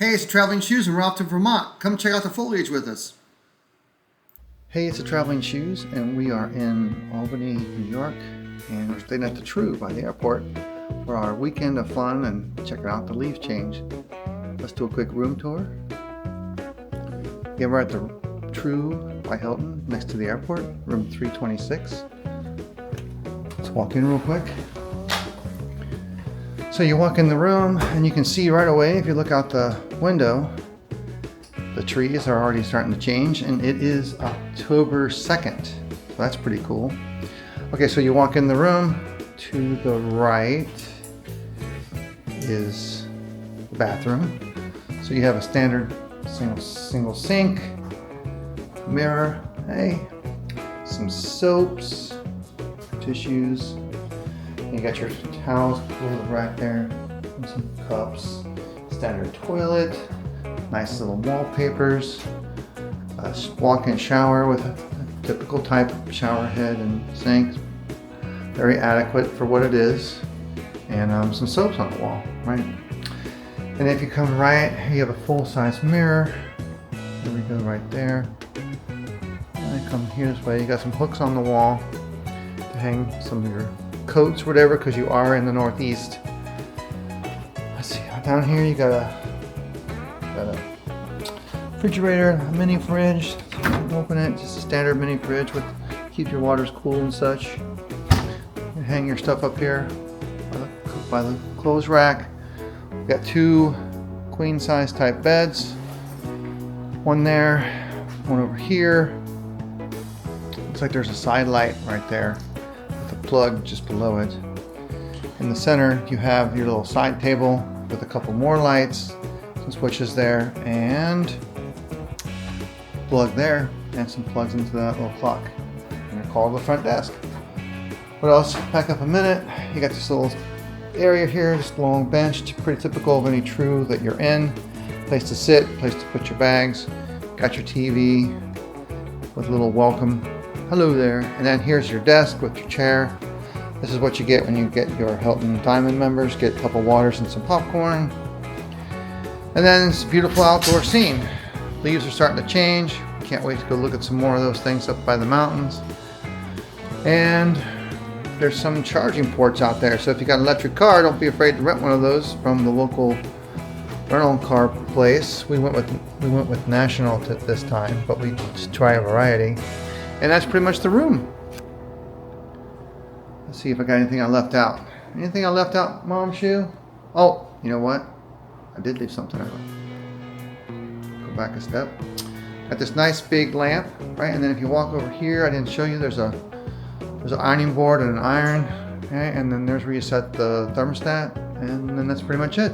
Hey, it's Traveling Shoes and we're off to Vermont. Come check out the foliage with us. Hey, it's the Traveling Shoes and we are in Albany, New York, and we're staying at the True by the airport for our weekend of fun and checking out the leaf change. Let's do a quick room tour. Again, we're at the True by Hilton next to the airport, room 326. Let's walk in real quick. So you walk in the room and you can see right away, if you look out the window, the trees are already starting to change, and it is October 2nd. So that's pretty cool. Okay, so you walk in the room. To the right is the bathroom. So you have a standard single sink, mirror, hey, some soaps, tissues. You got your towels pulled right there, and some cups, standard toilet, nice little wallpapers, a walk-in shower with a typical type shower head and sink, very adequate for what it is, and some soaps on the wall, right? And if you come right, you have a full-size mirror. There we go, right there. And I come here this way, you got some hooks on the wall to hang some of your coats, whatever, because you are in the Northeast. Let's see, down here you got a refrigerator, a mini fridge. Open it, just a standard mini fridge with keep your waters cool and such. You hang your stuff up here by the clothes rack. We've got two queen size type beds. One there, one over here. Looks like there's a side light right there with a plug just below it. In the center you have your little side table with a couple more lights, some switches there, and plug there, and some plugs into that little clock. And you're called the front desk. What else? Back up a minute. You got this little area here, just a long bench, pretty typical of any True that you're in. Place to sit, place to put your bags. Got your TV with a little welcome, hello there. And then here's your desk with your chair. This is what you get when you get your Hilton Diamond members. Get a couple waters and some popcorn. And then it's a beautiful outdoor scene. Leaves are starting to change. Can't wait to go look at some more of those things up by the mountains. And there's some charging ports out there. So if you got an electric car, don't be afraid to rent one of those from the local rental car place. We went with National this time, but we just try a variety. And that's pretty much the room. Let's see if I got anything I left out. Anything I left out, Mom Shoe? Oh, you know what? I did leave something out. Go back a step. Got this nice big lamp, right? And then if you walk over here, I didn't show you, there's an ironing board and an iron, okay? And then there's where you set the thermostat, and then that's pretty much it.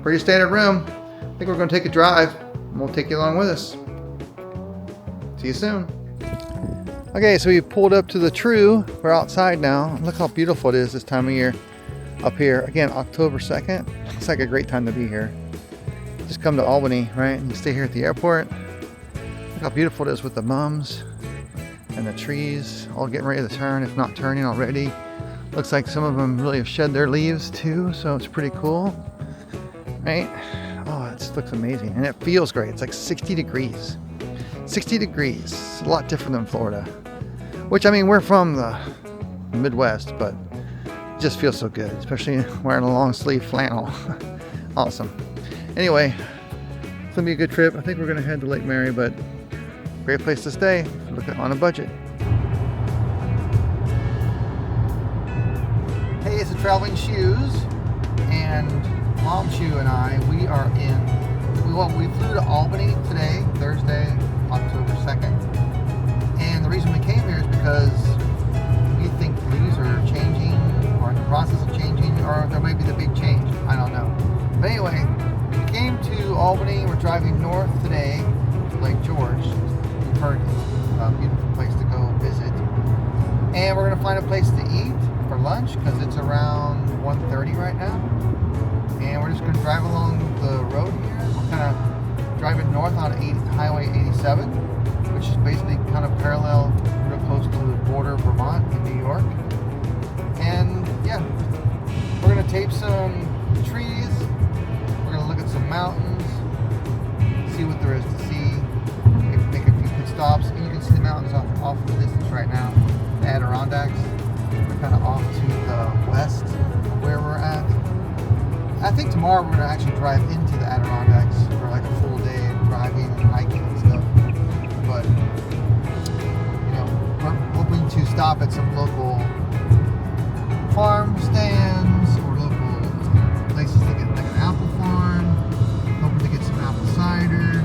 Pretty standard room. I think we're gonna take a drive, and we'll take you along with us. See you soon. Okay, so we pulled up to the True. We're outside now. Look how beautiful it is this time of year up here. Again, October 2nd. Looks like a great time to be here. Just come to Albany, right? And you stay here at the airport. Look how beautiful it is with the mums and the trees all getting ready to turn, if not turning already. Looks like some of them really have shed their leaves too, so it's pretty cool, right? Oh, it looks amazing. And it feels great. It's like 60 degrees. 60 degrees. It's a lot different than Florida. Which, I mean, we're from the Midwest, but it just feels so good, especially wearing a long sleeve flannel. Awesome. Anyway, it's gonna be a good trip. I think we're gonna head to Lake Mary, but great place to stay. Look at on a budget. Hey, it's the Traveling Shoes, and Mom Shoe and I, we flew to Albany today, Thursday, October 2nd. And the reason we came here is because we think leaves are changing, or in the process of changing, or there may be the big change. I don't know. But anyway, we came to Albany. We're driving north today to Lake George. We've heard it's a beautiful place to go visit. And we're going to find a place to eat for lunch because it's around 1:30 right now. And we're just going to drive along the road here. We're kind of driving north on Highway 87, which is basically kind of parallel, real close to the border of Vermont and New York. And yeah, we're going to tape some trees. We're going mountains, see what there is to see, make a few pit stops, and you can see the mountains off in the distance right now. The Adirondacks. We're kind of off to the west of where we're at. I think tomorrow we're going to actually drive into the Adirondacks for like a full day of driving and hiking and stuff. But, you know, we're hoping to stop at some local farm stands or local places to get like an apple farm. Hoping to get some apple cider,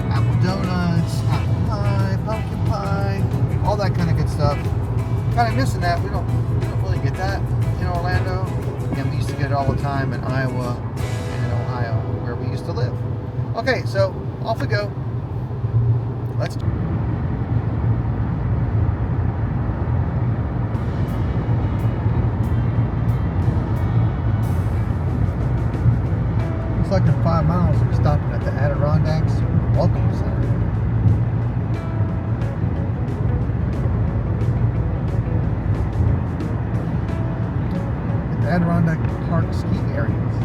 apple donuts, apple pie, pumpkin pie, all that kind of good stuff. Kind of missing that. We don't really get that in Orlando. And we used to get it all the time in Iowa and in Ohio, where we used to live. Okay, so off we go. Let's do it. Looks like in 5 miles we're stopping at the Adirondacks Welcome Center. Adirondack Park ski areas.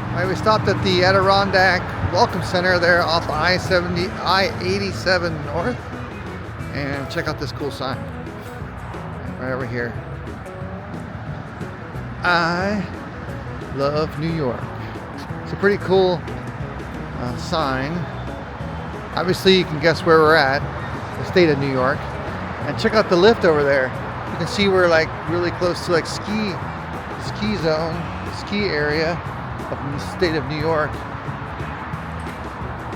Alright, we stopped at the Adirondack Welcome Center there off I-87 North, and check out this cool sign right over here. I love New York. It's a pretty cool sign. Obviously you can guess where we're at, the state of New York. And check out the lift over there. You can see we're like really close to like ski zone, ski area up in the state of New York.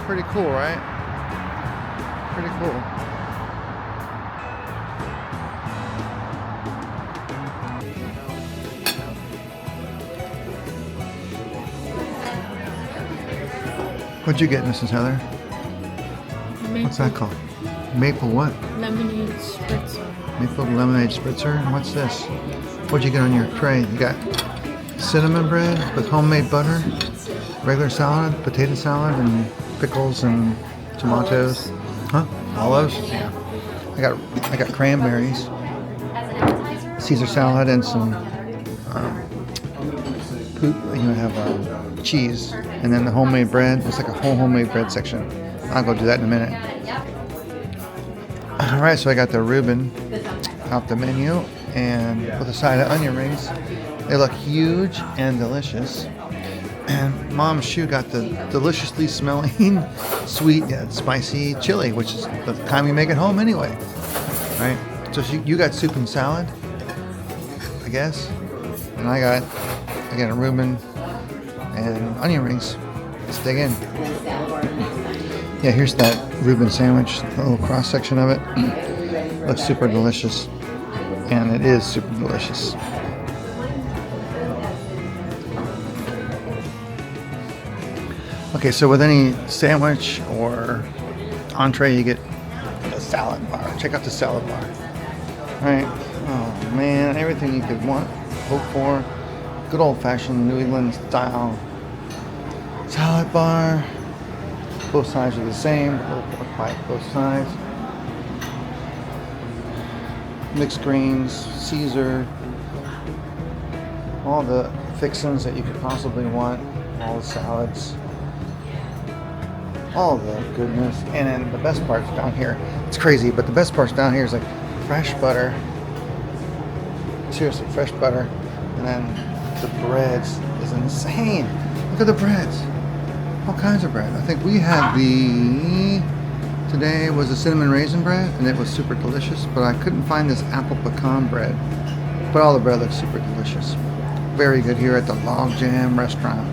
Pretty cool, right? Pretty cool. What'd you get, Mrs. Heather? Maple. What's that called? Maple what? Lemonade spritzer. Maple lemonade spritzer? And what's this? What'd you get on your tray? You got cinnamon bread with homemade butter, regular salad, potato salad, and pickles and tomatoes. Huh? Olives? Yeah. I got cranberries, Caesar salad, and some cheese, and then the homemade bread. It's like a whole homemade bread section. I'll go do that in a minute. All right, so I got the Reuben off the menu, and with a side of onion rings. They look huge and delicious. And Mom's Shoe got the deliciously smelling, sweet, spicy chili, which is the time we make it home anyway, right? So you got soup and salad, I guess, and I got a Reuben and onion rings. Let's dig in. Yeah, here's that Reuben sandwich, a little cross section of it. Looks super delicious, and it is super delicious. Okay, so with any sandwich or entree, you get a salad bar. Check out the salad bar. All right. Oh man, everything you could want, hope for. Good old-fashioned New England style salad bar. Both sides are the same. Pork pie, both sides. Mixed greens, Caesar. All the fixings that you could possibly want. All the salads. All the goodness. And then the best part's down here. It's crazy, but the best part's down here is like fresh butter. Seriously, fresh butter. And then the breads is insane. Look at the breads. All kinds of bread. I think we had today was a cinnamon raisin bread, and it was super delicious, but I couldn't find this apple pecan bread. But all the bread looks super delicious. Very good here at the Log Jam restaurant.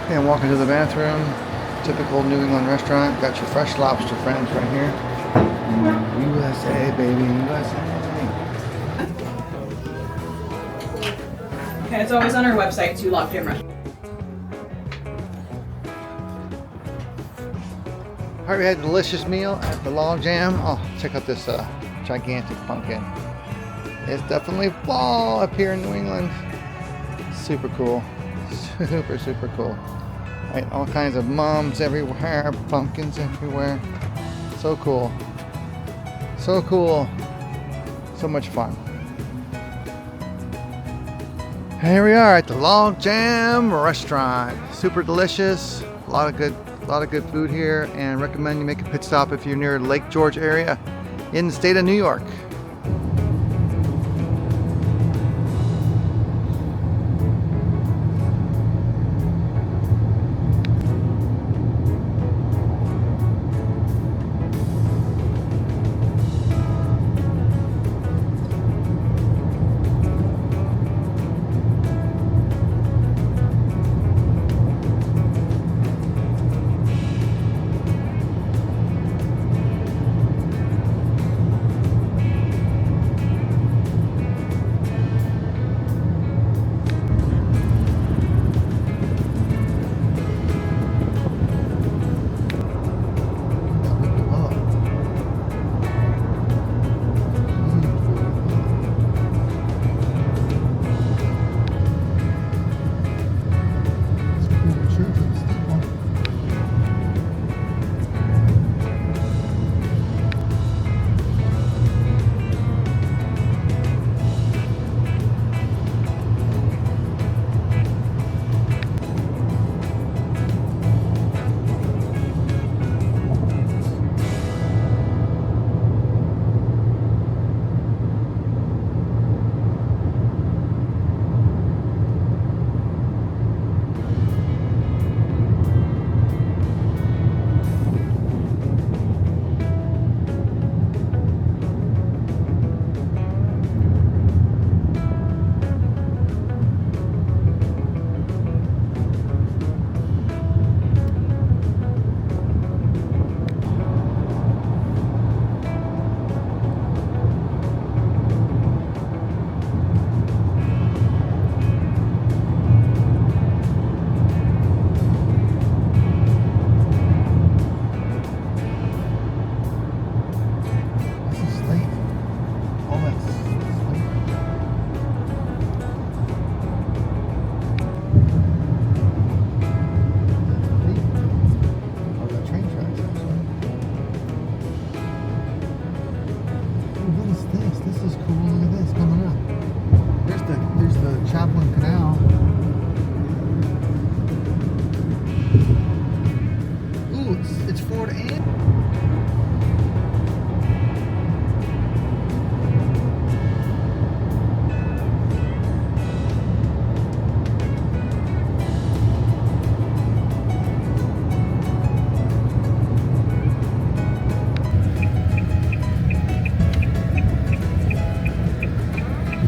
And walking to the bathroom, typical New England restaurant. Got your fresh lobster friends right here. USA, baby, USA. Okay, it's always on our website too, Log Jam Restaurant. Alright, we had a delicious meal at the Log Jam. Oh, check out this gigantic pumpkin. It's definitely fall up here in New England. Super cool. Super, super cool. Right, all kinds of mums everywhere, pumpkins everywhere. So cool. So cool. So much fun. Here we are at the Log Jam Restaurant. Super delicious. A lot of good food here, and recommend you make a pit stop if you're near Lake George area in the state of New York.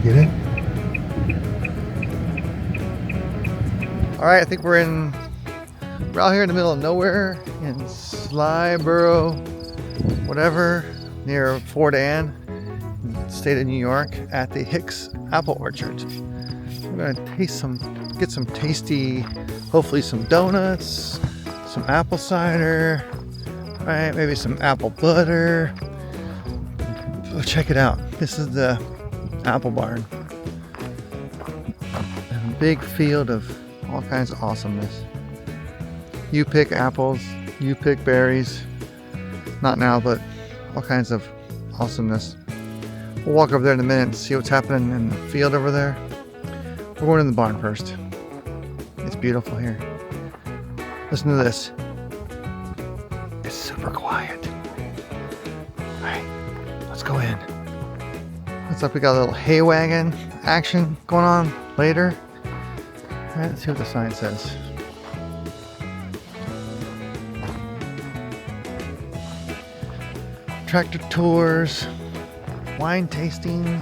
Get it? All right, I think we're out here in the middle of nowhere in Slyboro, whatever, near Fort Anne, state of New York, at the Hicks Apple Orchard. We're gonna get some tasty, hopefully some donuts, some apple cider, right? Maybe some apple butter. So check it out. This is the apple barn. And a big field of all kinds of awesomeness. You pick apples, you pick berries. Not now, but all kinds of awesomeness. We'll walk over there in a minute and see what's happening in the field over there. We're going in the barn first. It's beautiful here. Listen to this. It's super quiet. Alright, let's go in. Looks like we got a little hay wagon action going on later. Alright, let's see what the sign says. Tractor tours, wine tasting,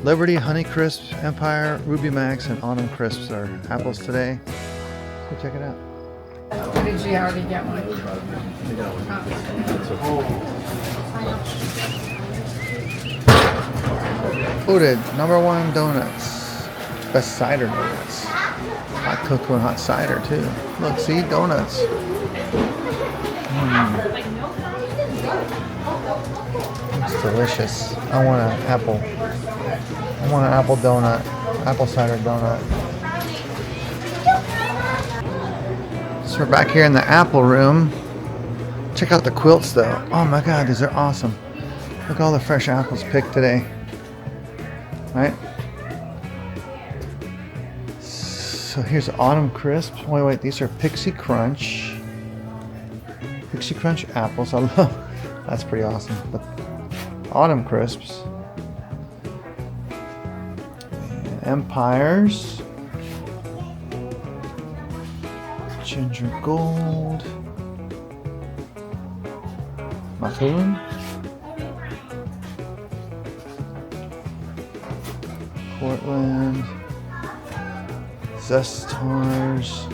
Liberty, Honeycrisp, Empire, Ruby Max, and Autumn Crisps are apples today. Go check it out. Or did you already get one? Voted #1 donuts. Best cider donuts. Hot cocoa and hot cider too. Look, see, donuts. It's delicious. I want an apple donut. Apple cider donut. It's So we're back here in the apple room. Check out the quilts though. Oh my god, these are awesome. Look at all the fresh apples picked today. Right? So here's Autumn Crisps. Wait, these are Pixie Crunch. Pixie Crunch apples. I love. That's pretty awesome. But Autumn Crisps. And Empires. Ginger Gold. Macaroon. Portland. Zestars.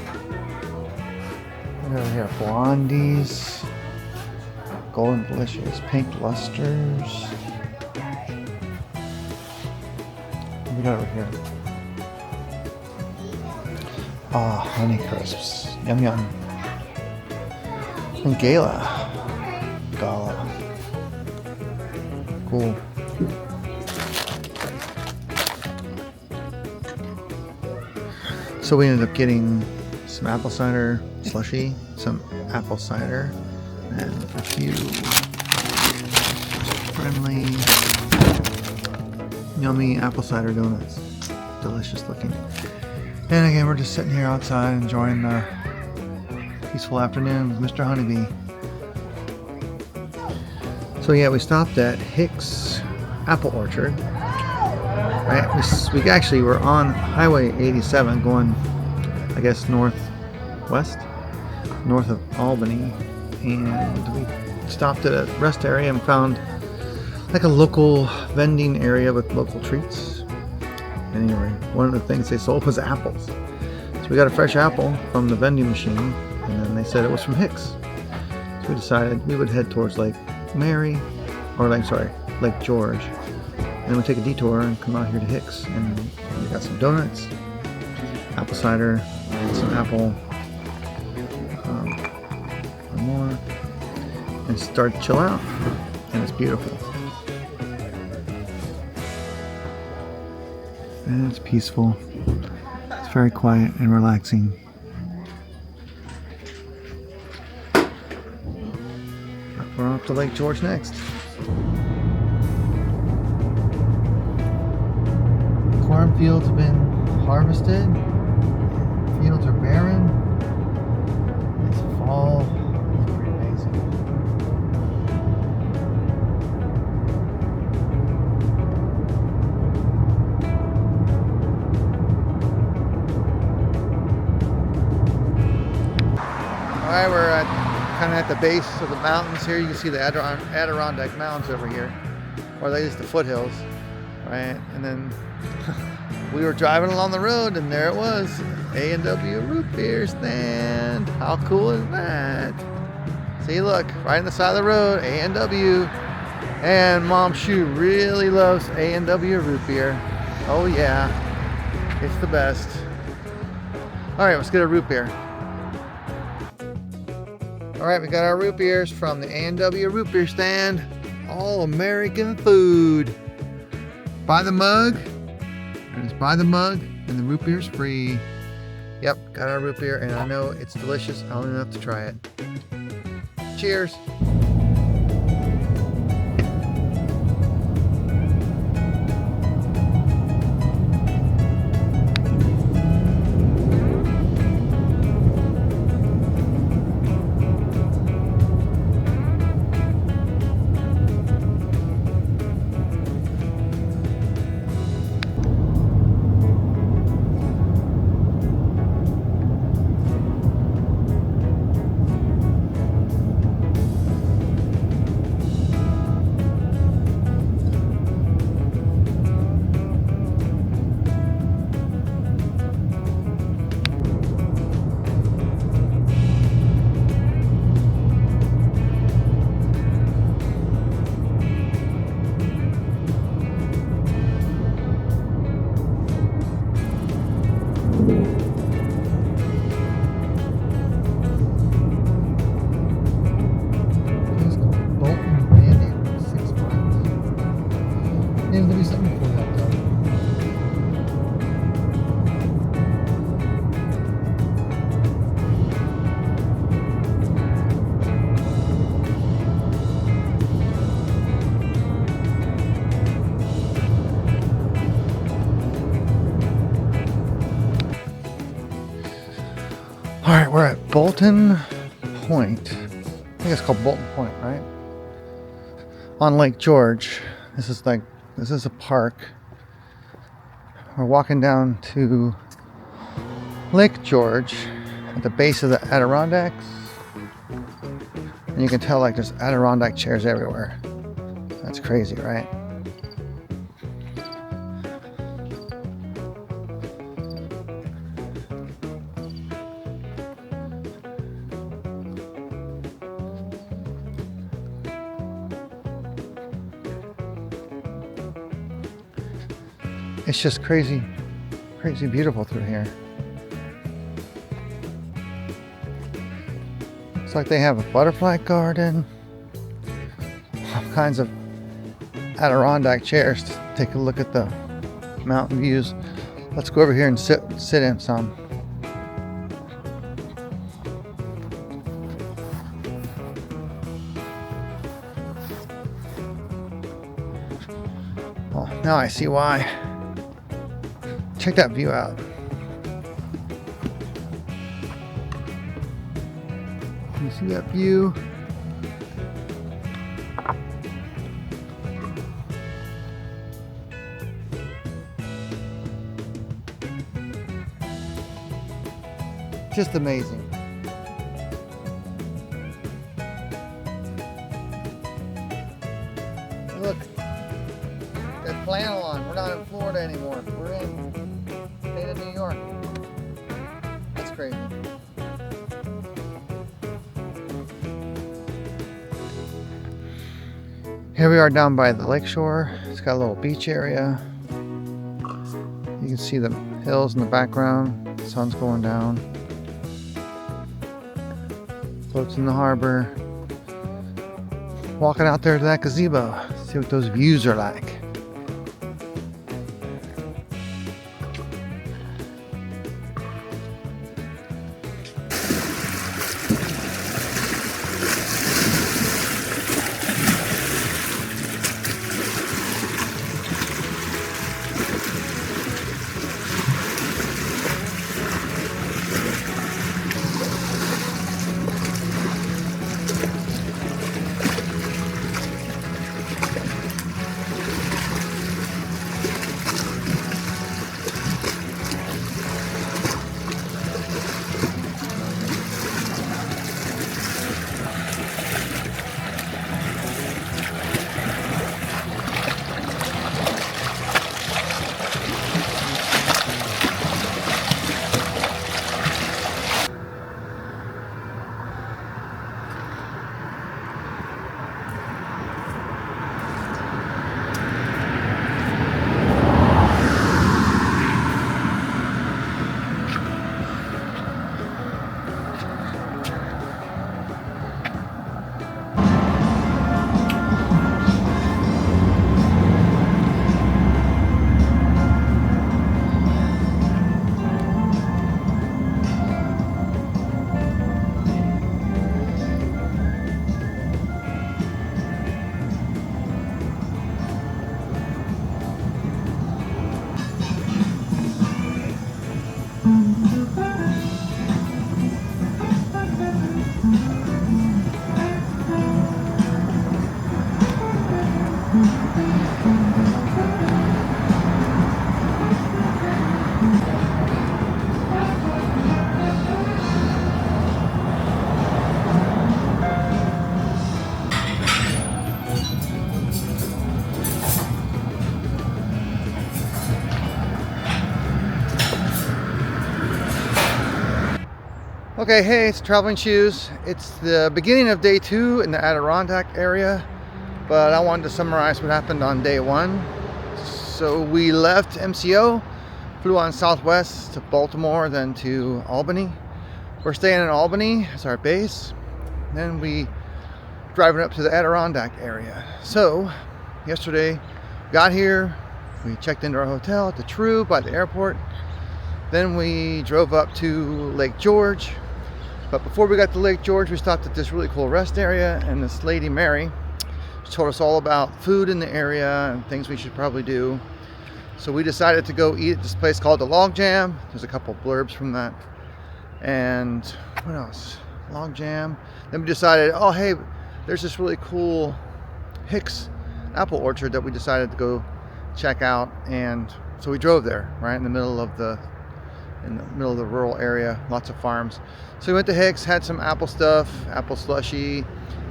What over here? Blondies. Golden Delicious. Pink Lusters. What we got over here? Ah, Honey Crisps. Yum yum. And Gala. Cool. So we ended up getting some apple cider slushy, some apple cider, and a few friendly, yummy apple cider donuts. Delicious looking. And again, we're just sitting here outside enjoying the peaceful afternoon with Mr. Honeybee. So yeah, we stopped at Hicks Apple Orchard. Right, we actually were on Highway 87 going, I guess, north of Albany, and we stopped at a rest area and found like a local vending area with local treats. Anyway, one of the things they sold was apples. So we got a fresh apple from the vending machine, and then they said it was from Hicks. So we decided we would head towards Lake George. And then we take a detour and come out here to Hicks, and we got some donuts, apple cider, some apple, one more, and start to chill out. And it's beautiful. And it's peaceful. It's very quiet and relaxing. We're off to Lake George next. Cornfields have been harvested. Fields are barren. It's fall. It's pretty amazing. Alright, we're kind of at the base of the mountains here. You can see the Adirondack Mountains over here, or at least the foothills, right? And then we were driving along the road, and there it was, A&W root beer stand. How cool is that? See, look, right on the side of the road, A&W. And Mom Shu really loves A&W root beer. Oh yeah, it's the best. All right, let's get a root beer. All right, we got our root beers from the A&W root beer stand. All American food. Buy the mug. Just buy the mug, and the root beer's free. Yep, got our root beer, and I know it's delicious. I don't even have to try it. Cheers. All right, we're at Bolton Point. I think it's called Bolton Point, right? On Lake George. This is a park. We're walking down to Lake George at the base of the Adirondacks. And you can tell like there's Adirondack chairs everywhere. That's crazy, right? It's just crazy beautiful through here. It's like they have a butterfly garden, all kinds of Adirondack chairs to take a look at the mountain views. Let's go over here and sit in some. Oh, now I see why. Check that view out. You see that view? Just amazing. Look, got flannel on. We're not in Florida anymore. We're in state of New York. That's crazy. Here we are down by the lake shore. It's got a little beach area. You can see the hills in the background. The sun's going down. Floats in the harbor. Walking out there to that gazebo. See what those views are like. Okay, hey, it's Traveling Shoes. It's the beginning of day 2 in the Adirondack area, but I wanted to summarize what happened on day 1. So we left MCO, flew on Southwest to Baltimore, then to Albany. We're staying in Albany as our base. Then we driving up to the Adirondack area. So yesterday, got here, we checked into our hotel at the True by the airport. Then we drove up to Lake George. But before we got to Lake George, we stopped at this really cool rest area, and this lady, Mary, she told us all about food in the area and things we should probably do. So we decided to go eat at this place called the Log Jam. There's a couple blurbs from that. and what else? Log jam. Then we decided, oh hey, there's this really cool Hicks apple orchard that we decided to go check out, and so we drove there, right in the middle of the rural area, lots of farms. So we went to Hicks, had some apple stuff, apple slushy,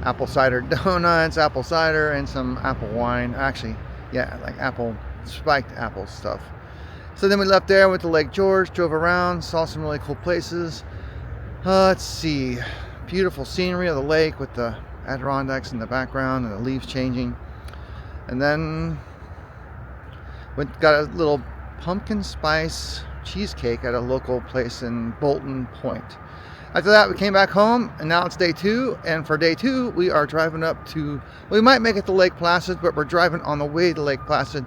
apple cider donuts, apple cider, and some apple wine. Actually, yeah, like apple, spiked apple stuff. So then we left there, went to Lake George, drove around, saw some really cool places. Let's see, beautiful scenery of the lake with the Adirondacks in the background and the leaves changing. And then got a little pumpkin spice cheesecake at a local place in Bolton Point. After that, we came back home, and now it's day 2. And for day 2, we are driving up to, we might make it to Lake Placid, but we're driving on the way to Lake Placid,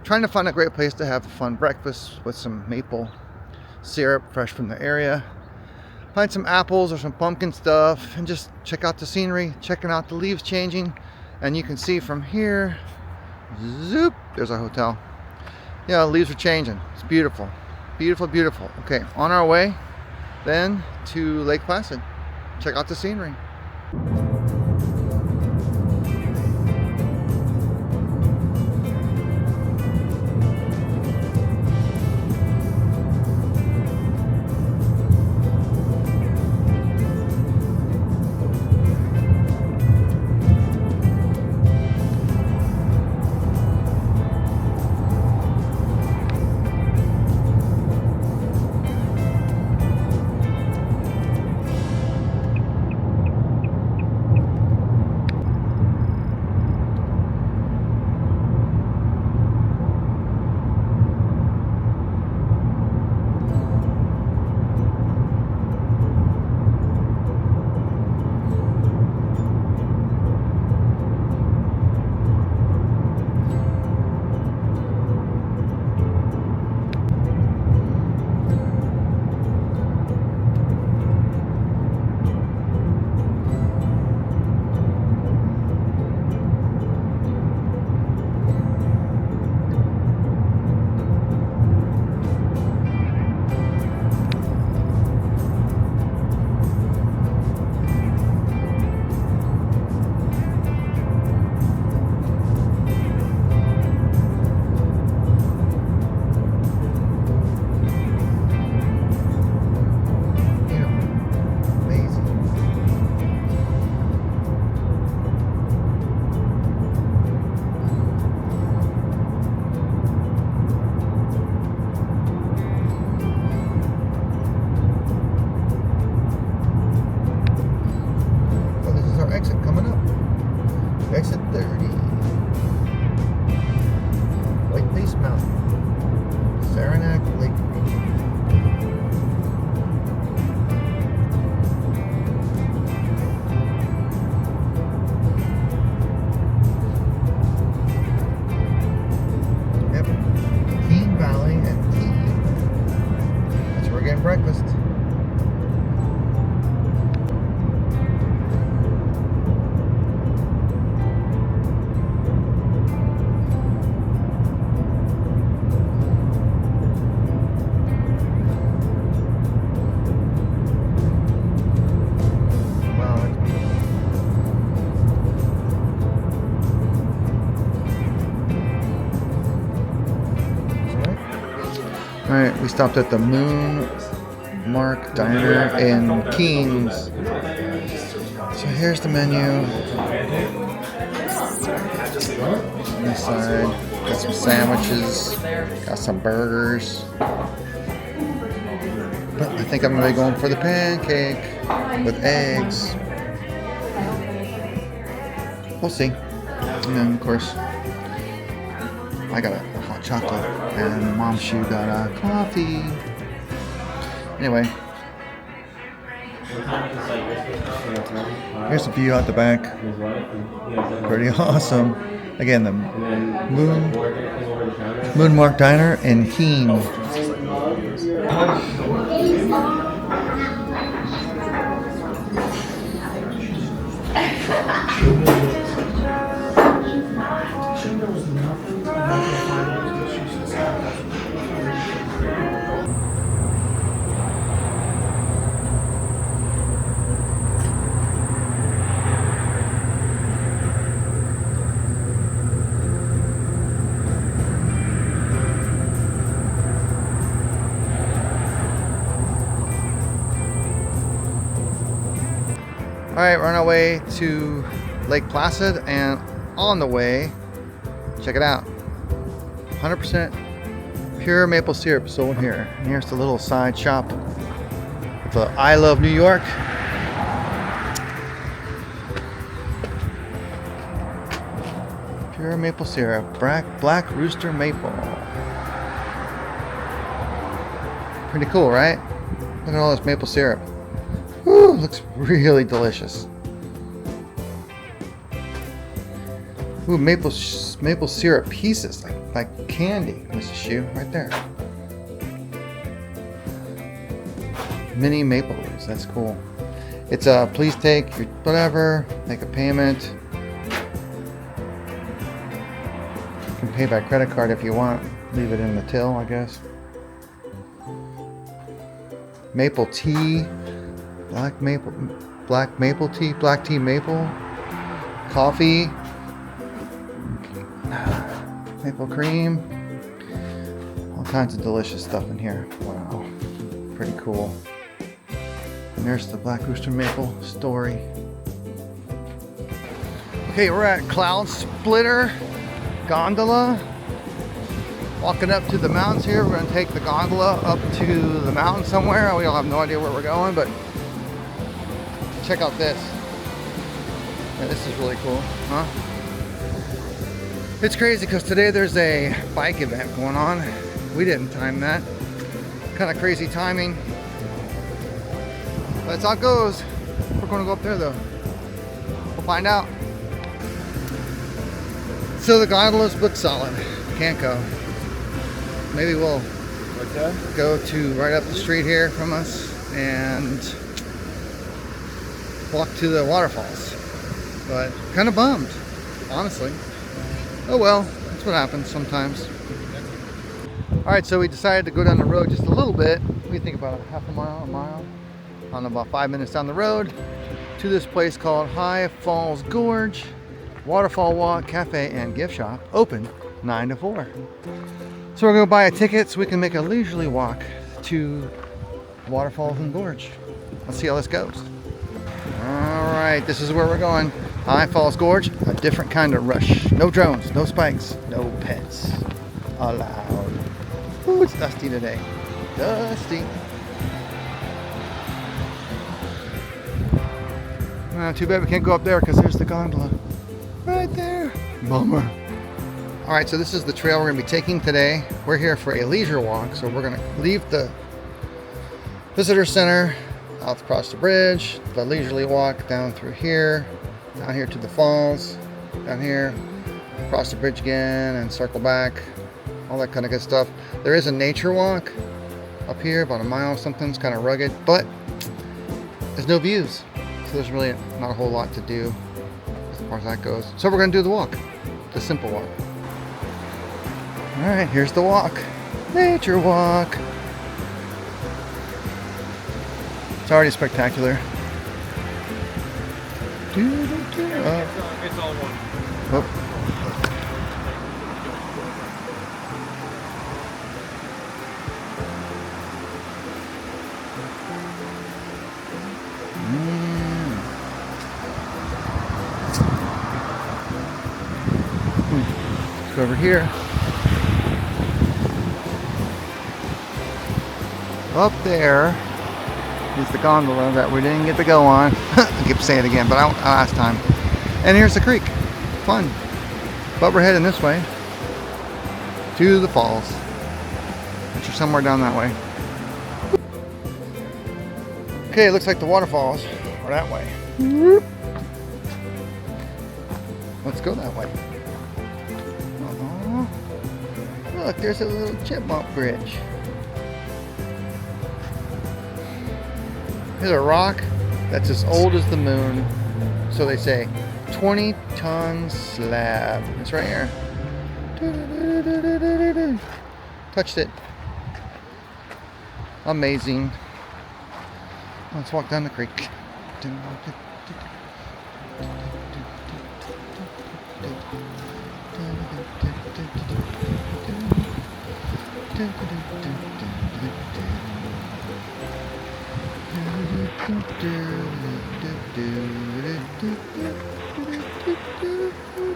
trying to find a great place to have a fun breakfast with some maple syrup fresh from the area. Find some apples or some pumpkin stuff, and just check out the scenery, checking out the leaves changing. And you can see from here, zoop, there's our hotel. Yeah, leaves are changing. It's beautiful. Beautiful, beautiful. Okay, on our way then to Lake Placid. Check out the scenery. Exit 30. White Base Mountain. Saranac Lake Region. Yep. Keene Valley and Keene. That's where we're getting breakfast. Alright, we stopped at the Moon Mark Diner in Keynes. So here's the menu. On this side, got some sandwiches, got some burgers. But I think I'm going to be going for the pancake with eggs. We'll see. And then, of course, I got a hot chocolate, and Mom Shoe got a coffee. Anyway, here's the view out the back. Pretty awesome. Again, the Moon Mark Diner in Keene. Alright, we're on our way to Lake Placid, and on the way, check it out, 100% pure maple syrup sold here. And here's the little side shop, the I Love New York. Pure maple syrup, black rooster maple. Pretty cool, right? Look at all this maple syrup. Woo, looks really delicious. Ooh, maple syrup pieces, like candy. Mrs. Shoe, right there. Mini maple leaves, that's cool. It's please take your whatever, make a payment. You can pay by credit card if you want. Leave it in the till, I guess. Maple tea, black maple tea, black tea maple, coffee, maple cream, all kinds of delicious stuff in here. Wow, pretty cool. And there's the Black Rooster Maple story. Okay, we're at Cloud Splitter Gondola. Walking up to the mountains here. We're going to take the gondola up to the mountain somewhere. We all have no idea where we're going, but check out this. Yeah, this is really cool, huh? It's crazy because today there's a bike event going on. We didn't time that. Kind of crazy timing. But that's how it goes. We're going to go up there though. We'll find out. So the gondola's booked solid. Can't go. Maybe we'll go to right up the street here from us and walk to the waterfalls. But kind of bummed, honestly. Oh well, that's what happens sometimes. Alright, so we decided to go down the road just a little bit. We think about a half a mile, on about 5 minutes down the road to this place called High Falls Gorge. Waterfall walk, cafe, and gift shop, open 9 to 4. So we're going to buy a ticket so we can make a leisurely walk to Waterfalls and Gorge. Let's see how this goes. Alright, this is where we're going. High Falls Gorge, a different kind of rush. No drones, no spikes, no pets allowed. Ooh, it's dusty today. Dusty. Too bad we can't go up there because there's the gondola. Right there. Bummer. Alright, so this is the trail we're going to be taking today. We're here for a leisure walk, so we're going to leave the visitor center, out across the bridge, the leisurely walk down through here, down here to the falls, down here, across the bridge again, and circle back, all that kind of good stuff. There is a nature walk up here, about a mile or something. It's kind of rugged, but there's no views, so there's really not a whole lot to do as far as that goes. So we're going to do the walk, the simple walk. Alright, here's the walk. Nature walk. It's already spectacular. It's all one. Oh. Let's go over here. Up there is the gondola that we didn't get to go on. I keep saying it again, but last time. And here's the creek. Fun. But we're heading this way to the falls, which are somewhere down that way. Okay, it looks like the waterfalls are that way. Let's go that way. Look, there's a little chipmunk bridge. There's a rock that's as old as the moon. So they say 20-ton slab. It's right here. Touched it. Amazing. Let's walk down the creek.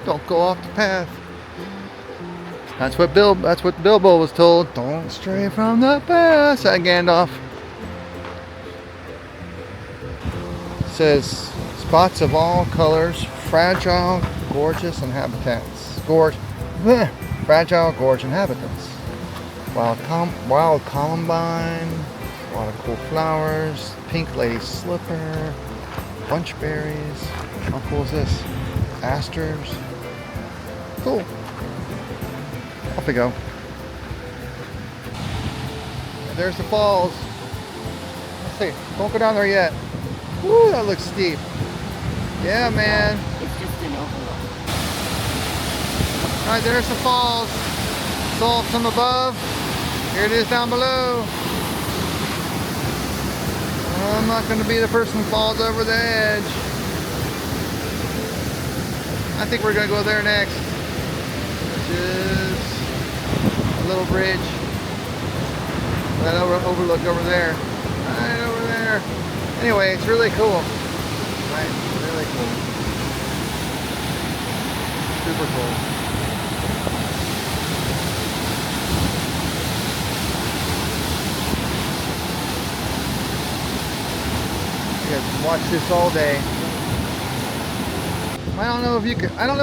Don't go off the path. That's what Bilbo was told. Don't stray from the path, said Gandalf. It says spots of all colors, fragile, gorgeous inhabitants. Fragile, gorge inhabitants. Wild columbine, a lot of cool flowers, pink lady slipper, bunchberries. How cool is this? Asters. Cool. Off we go. And there's the falls. Let's see. Don't go down there yet. Woo, that looks steep. Yeah, man. It's just an overlook. Alright, there's the falls. Saw from above. Here it is down below. I'm not going to be the person who falls over the edge. I think we're going to go there next. Which is a little bridge. That overlook over there. Right over there. Anyway, it's really cool. Right, really cool. Super cool. You guys can watch this all day. I don't know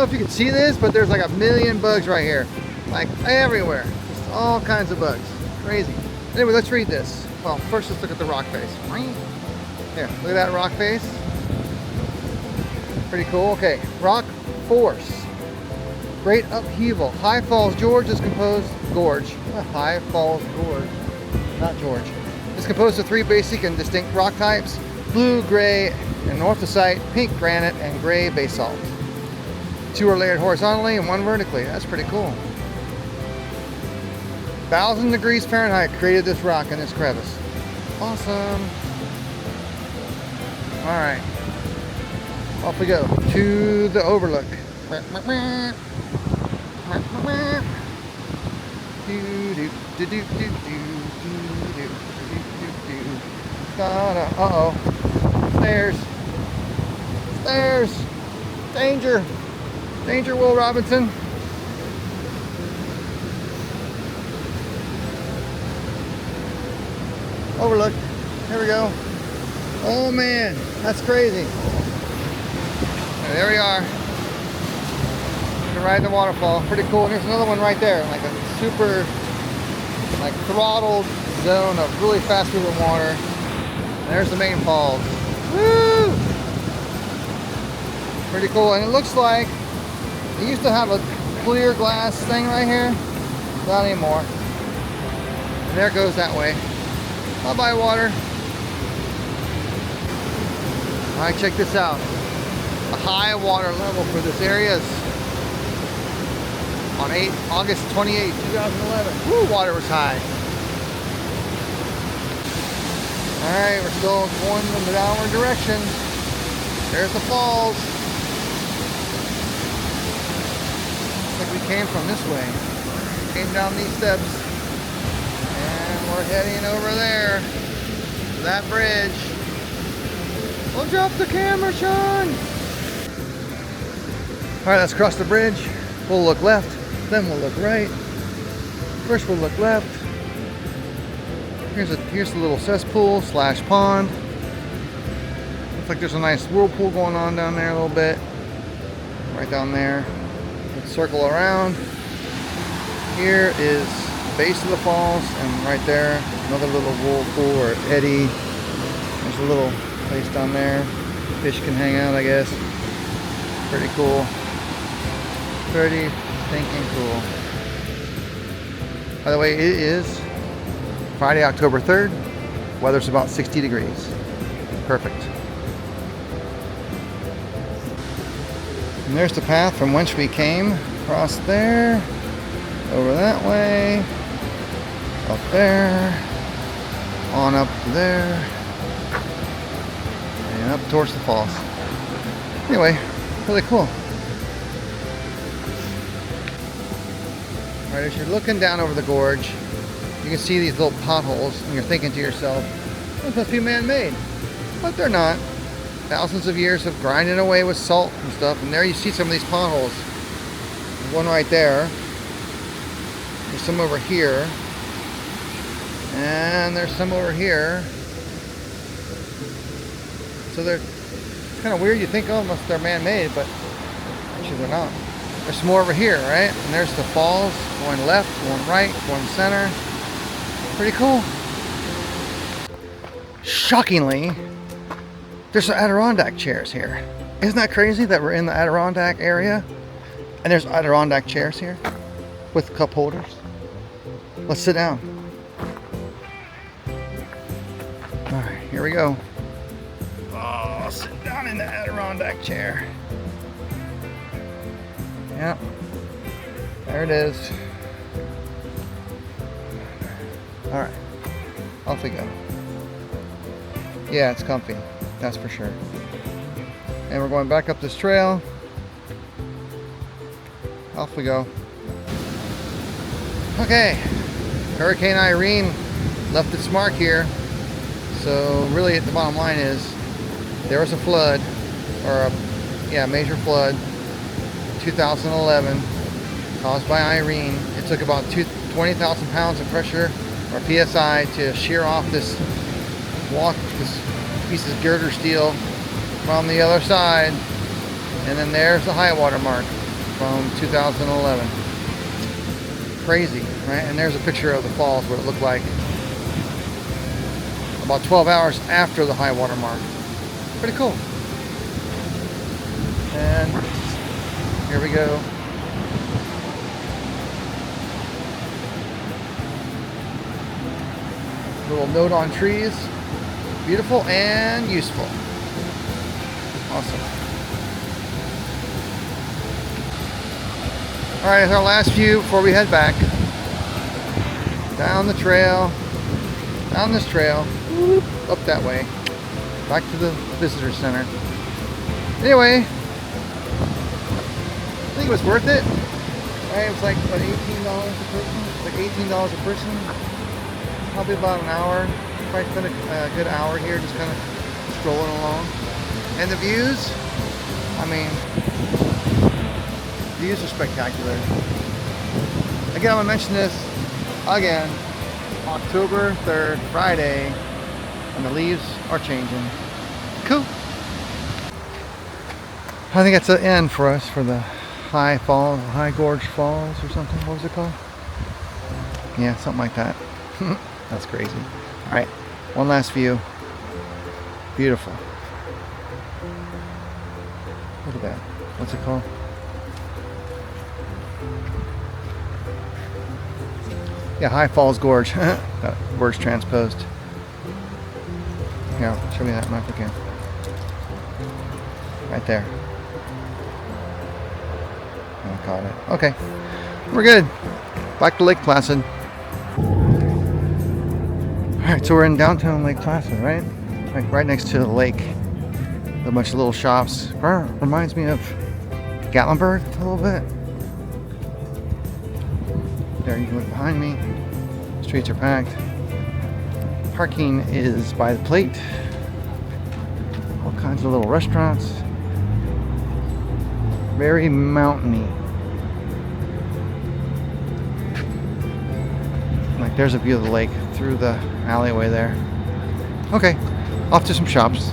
if you can see this, but there's like a million bugs right here. Like everywhere. Just all kinds of bugs. Crazy. Anyway, let's read this. Well, first let's look at the rock face. Here, look at that rock face. Pretty cool. Okay, rock force. Great upheaval. High Falls Gorge is composed High Falls Gorge, not George. It's composed of 3 basic and distinct rock types: blue, gray, and north-to-site, pink granite, and gray basalt. 2 are layered horizontally and 1 vertically. That's pretty cool. 1,000 degrees Fahrenheit created this rock in this crevice. Awesome. All right, off we go to the overlook. Uh-oh. Stairs. Stairs. Danger. Danger, Will Robinson. Overlook. Here we go. Oh man, that's crazy. And there we are. We're riding the waterfall. Pretty cool. And there's another one right there. Like a super, like throttled zone of really fast moving water. And there's the main falls. Woo! Pretty cool. And it looks like it used to have a clear glass thing right here. Not anymore. And there it goes that way. Bye-bye, water. All right, check this out. The high water level for this area is on August 28, 2011. Woo, water was high. All right, we're still going in the downward direction. There's the falls. Looks like we came from this way. Came down these steps. And we're heading over there to that bridge. Don't drop the camera, Sean! Alright, let's cross the bridge. We'll look left, then we'll look right. First we'll look left. Here's the little cesspool slash pond. Looks like there's a nice whirlpool going on down there a little bit. Right down there. Let's circle around. Here is the base of the falls, and right there, another little whirlpool or eddy. There's a little place down there. Fish can hang out, I guess. Pretty cool. Pretty stinking cool. By the way, it is Friday, October 3rd. Weather's about 60 degrees. Perfect. And there's the path from whence we came. Across there. Over that way. Up there. On up to there. And up towards the falls. Anyway, really cool. Alright, as you're looking down over the gorge, you can see these little potholes, and you're thinking to yourself, this must be man-made. but they're not. Thousands of years of grinding away with salt and stuff. And there you see some of these potholes. There's one right there. There's some over here. And there's some over here. So they're kind of weird. You think, oh, unless they're man-made, but actually they're not. There's some more over here, right? And there's the falls, going left, going right, going center. Pretty cool. Shockingly, there's some Adirondack chairs here. Isn't that crazy that we're in the Adirondack area? And there's Adirondack chairs here with cup holders. Let's sit down. All right, here we go. Oh, sit down in the Adirondack chair. Yep, there it is. All right, off we go. Yeah, it's comfy, that's for sure. And we're going back up this trail. Off we go. Okay, Hurricane Irene left its mark here. So really the bottom line is there was a flood, or a major flood, 2011, caused by Irene. It took about 20,000 pounds of pressure, or PSI, to shear off this piece of girder steel from the other side. And then there's the high water mark from 2011. Crazy, right? And there's a picture of the falls, what it looked like about 12 hours after the high water mark. Pretty cool. And here we go. Little note on trees. Beautiful and useful. Awesome. Alright, here's our last view before we head back. Down the trail. Down this trail. Up that way. Back to the visitor center. Anyway, I think it was worth it. Right, it was like what, $18 a person? Like $18 a person. Probably about an hour. Probably spent a good hour here just kind of strolling along. And the views, I mean, views are spectacular. Again, I'm gonna mention this again. October 3rd, Friday, and the leaves are changing. Cool. I think that's the end for us for the High Gorge Falls or something. What was it called? Yeah, something like that. That's crazy. All right, one last view. Beautiful. Look at that. What's it called? Yeah, High Falls Gorge. Got words transposed. Here, show me that map again. Right there. I caught it. Okay, we're good. Back to Lake Placid. Alright, so we're in downtown Lake Placid, right? Like right next to the lake. A bunch of little shops. Reminds me of Gatlinburg a little bit. There, you can look behind me. Streets are packed. Parking is by the plate. All kinds of little restaurants. Very mountainy. Like there's a view of the lake through the alleyway there. Okay, off to some shops.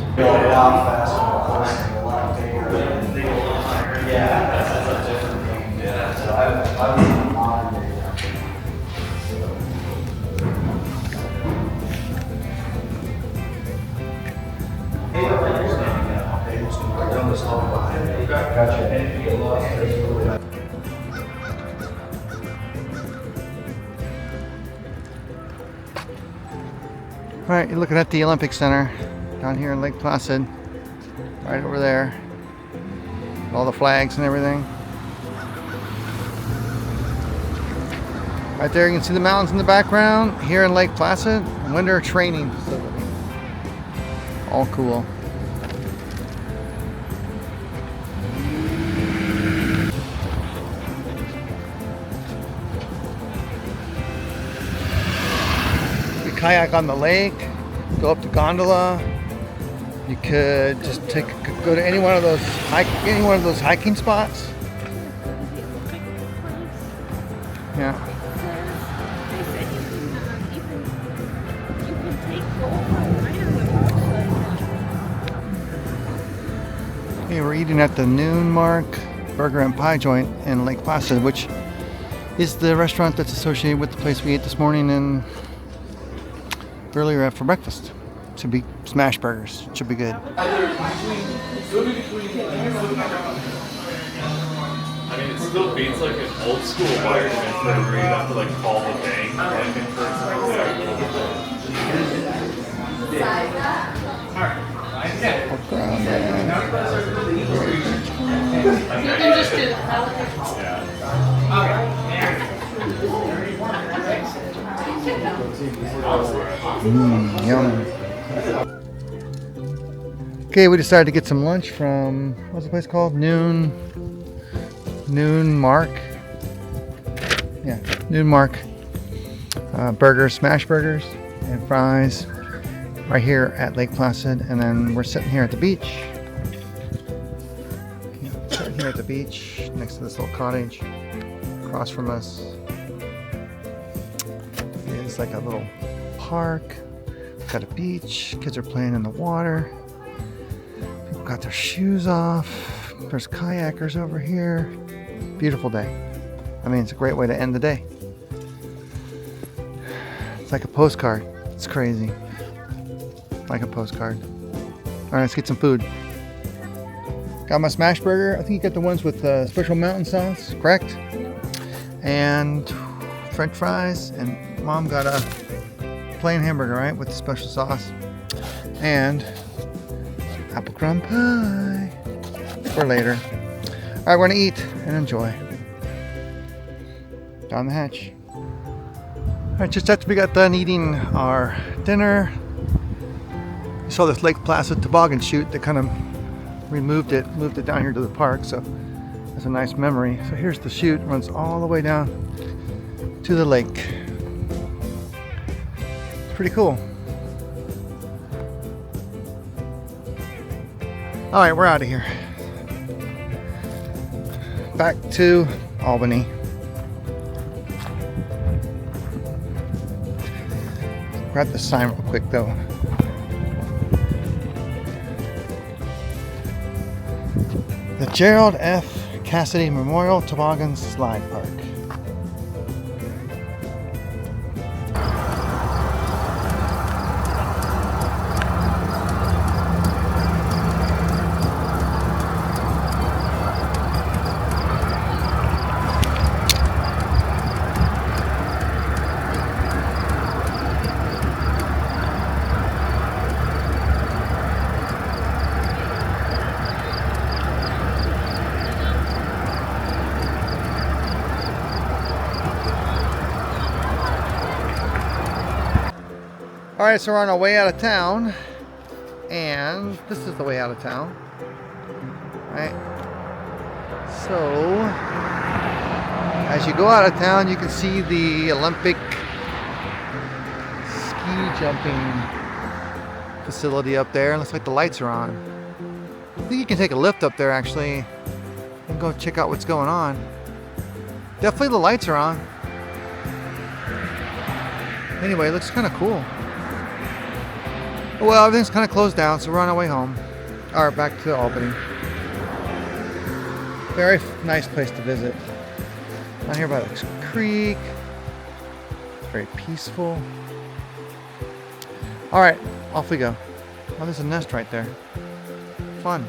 Alright, you're looking at the Olympic Center down here in Lake Placid. Right over there. All the flags and everything. Right there you can see the mountains in the background. Here in Lake Placid, winter training facility. All cool. We kayak on the lake, go up the gondola, You could just go to any one of those hiking spots. Yeah. Hey, we're eating at the Noon Mark Burger and Pie Joint in Lake Placid, which is the restaurant that's associated with the place we ate this morning and earlier for breakfast. Should be smash burgers. Should be good. I mean, it still beats like an old school wire transfer where you have to like call the bank like in person. You can just do Yum. Okay, we decided to get some lunch from, what's the place called? Noon Mark. Yeah, Noon Mark. Burgers, smash burgers, and fries right here at Lake Placid. And then we're sitting here at the beach. Sitting here at the beach next to this little cottage. Across from us is like a little park. Got a beach. Kids are playing in the water. People got their shoes off. There's kayakers over here. Beautiful day. I mean, it's a great way to end the day. It's like a postcard. It's crazy. Like a postcard. All right, let's get some food. Got my smash burger. I think you got the ones with special mountain sauce, correct? And French fries. And Mom got a plain hamburger, right, with the special sauce. And apple crumb pie for later. All right, we're gonna eat and enjoy. Down the hatch. All right, just after we got done eating our dinner, you saw this Lake Placid toboggan chute that kind of moved it down here to the park, so that's a nice memory. So here's the chute, runs all the way down to the lake. It's pretty cool. All right, we're out of here. Back to Albany. Grab the sign real quick though. The Gerald F. Cassidy Memorial Toboggan Slide Park. All right, so we're on our way out of town, and this is the way out of town. All right. So, as you go out of town, you can see the Olympic ski jumping facility up there. It looks like the lights are on. I think you can take a lift up there actually and go check out what's going on. Definitely the lights are on. Anyway, it looks kind of cool. Well, everything's kind of closed down, so we're on our way home. Or back to Albany. Very nice place to visit. Down here by the creek. Very peaceful. All right, off we go. Oh, there's a nest right there. Fun.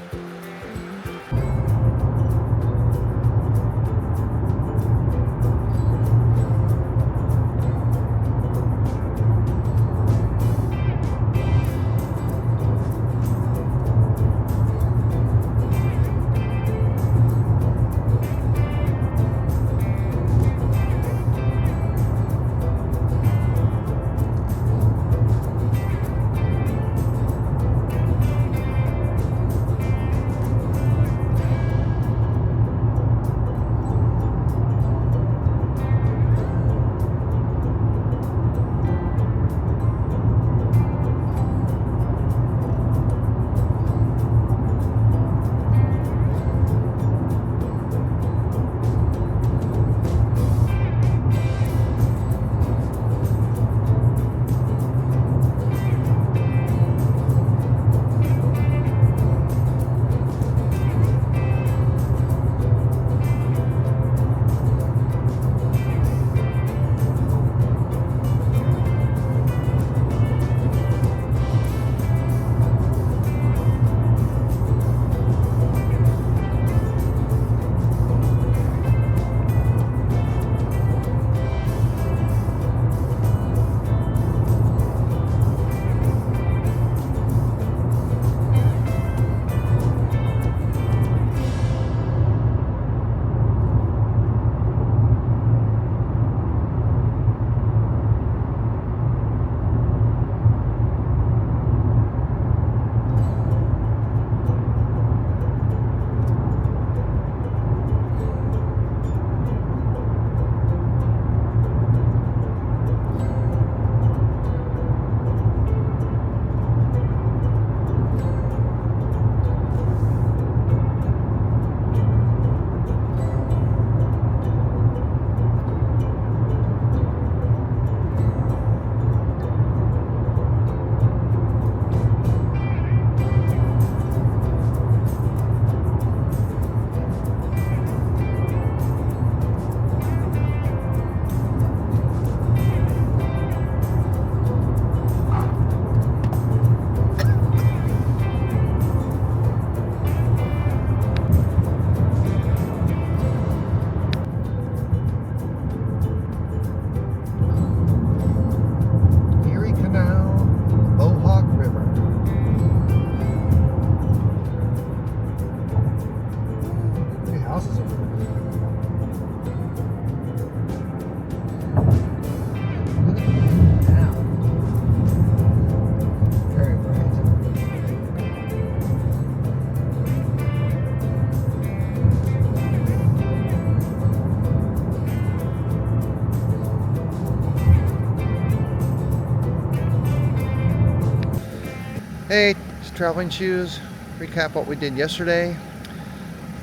Hey, it's Traveling Shoes. Recap what we did yesterday.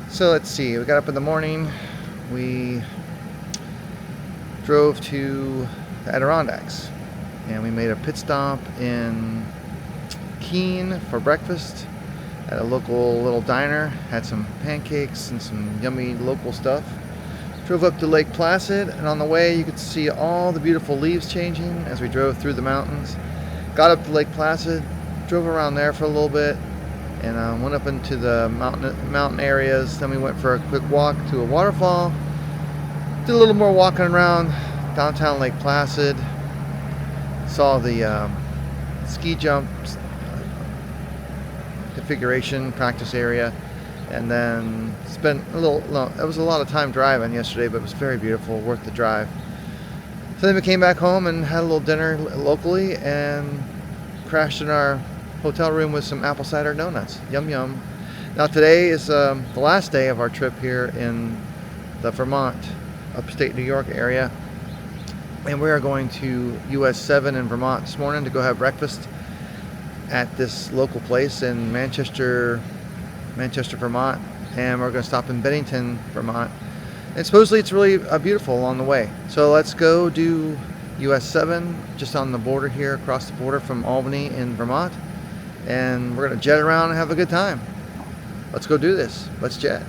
So let's see, we got up in the morning. We drove to the Adirondacks and we made a pit stop in Quaint for breakfast at a local little diner. Had some pancakes and some yummy local stuff. Drove up to Lake Placid, and on the way you could see all the beautiful leaves changing as we drove through the mountains. Got up to Lake Placid, drove around there for a little bit, and went up into the mountain areas. Then we went for a quick walk to a waterfall. Did a little more walking around downtown Lake Placid. Saw the ski jump configuration practice area, and then spent a little. It was a lot of time driving yesterday, but it was very beautiful, worth the drive. So then we came back home and had a little dinner locally, and crashed in our hotel room with some apple cider donuts. Yum yum. Now today is the last day of our trip here in the Vermont, upstate New York area, and we are going to US 7 in Vermont this morning to go have breakfast at this local place in Manchester, Vermont, and we're going to stop in Bennington, Vermont. And supposedly it's really beautiful along the way. So let's go do US 7 just on the border here, across the border from Albany in Vermont, and we're going to jet around and have a good time. Let's go do this. Let's jet.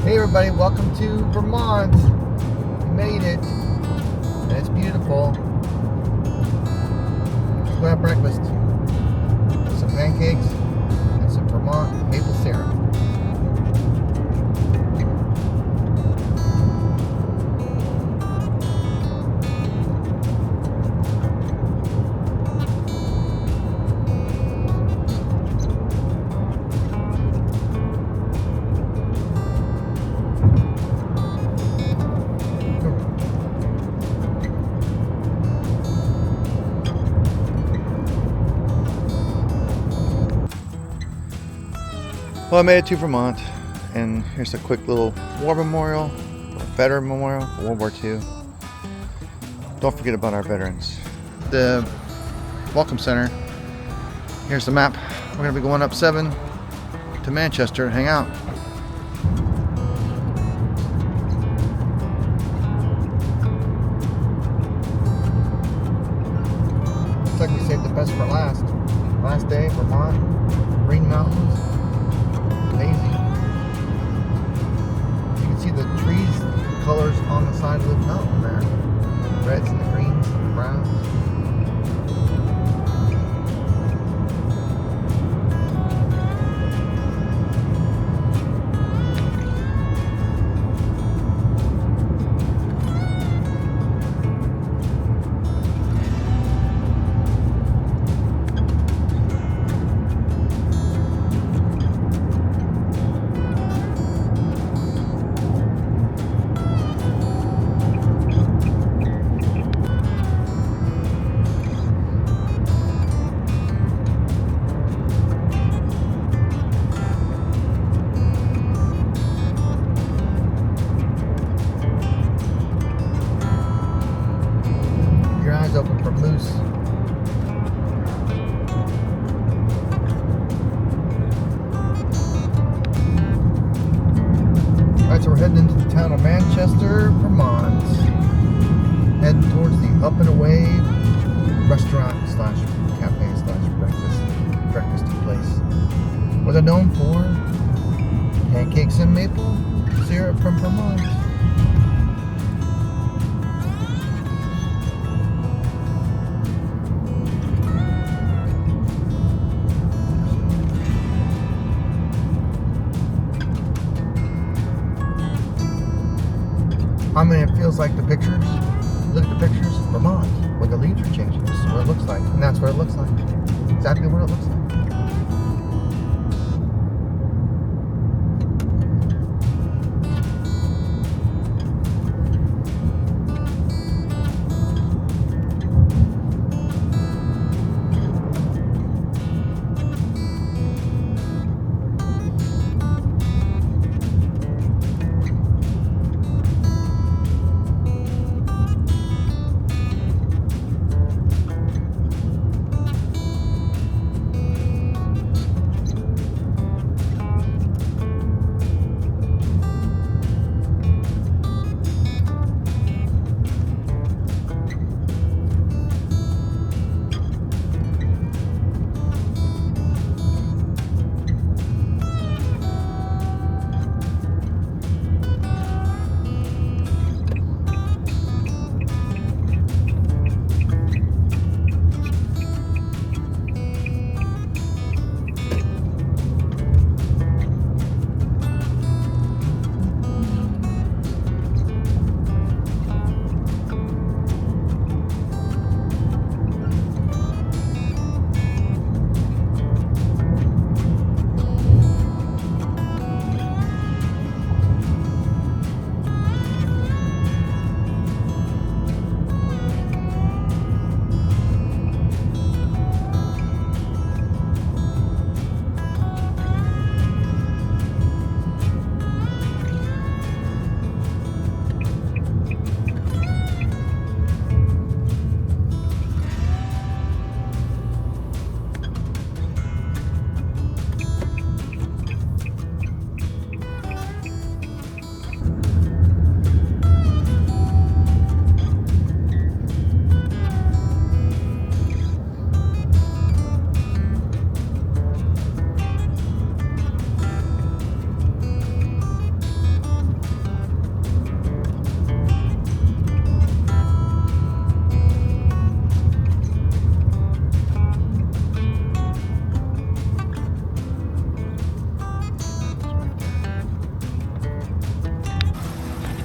Hey everybody, welcome to Vermont. We made it, and it's beautiful. Let's go have breakfast. Some pancakes and some Vermont maple syrup. Well, I made it to Vermont, and here's a quick little war memorial, or veteran memorial for World War II. Don't forget about our veterans. The Welcome Center. Here's the map. We're going to be going up 7 to Manchester to hang out. Looks like we saved the best for last. Last day, Vermont, Green Mountains. Amazing. You can see the trees colors on the side of the mountain there. The reds and the greens and the browns. Open for moose. Alright, so we're heading into the town of Manchester, Vermont. Heading towards the Up and Away restaurant slash cafe slash breakfasty place. Where they're known for pancakes and maple syrup from Vermont. I mean, it feels like the pictures. Look at the pictures. Vermont, where the leaves are changing. This is what it looks like. And that's what it looks like. Exactly what it looks like.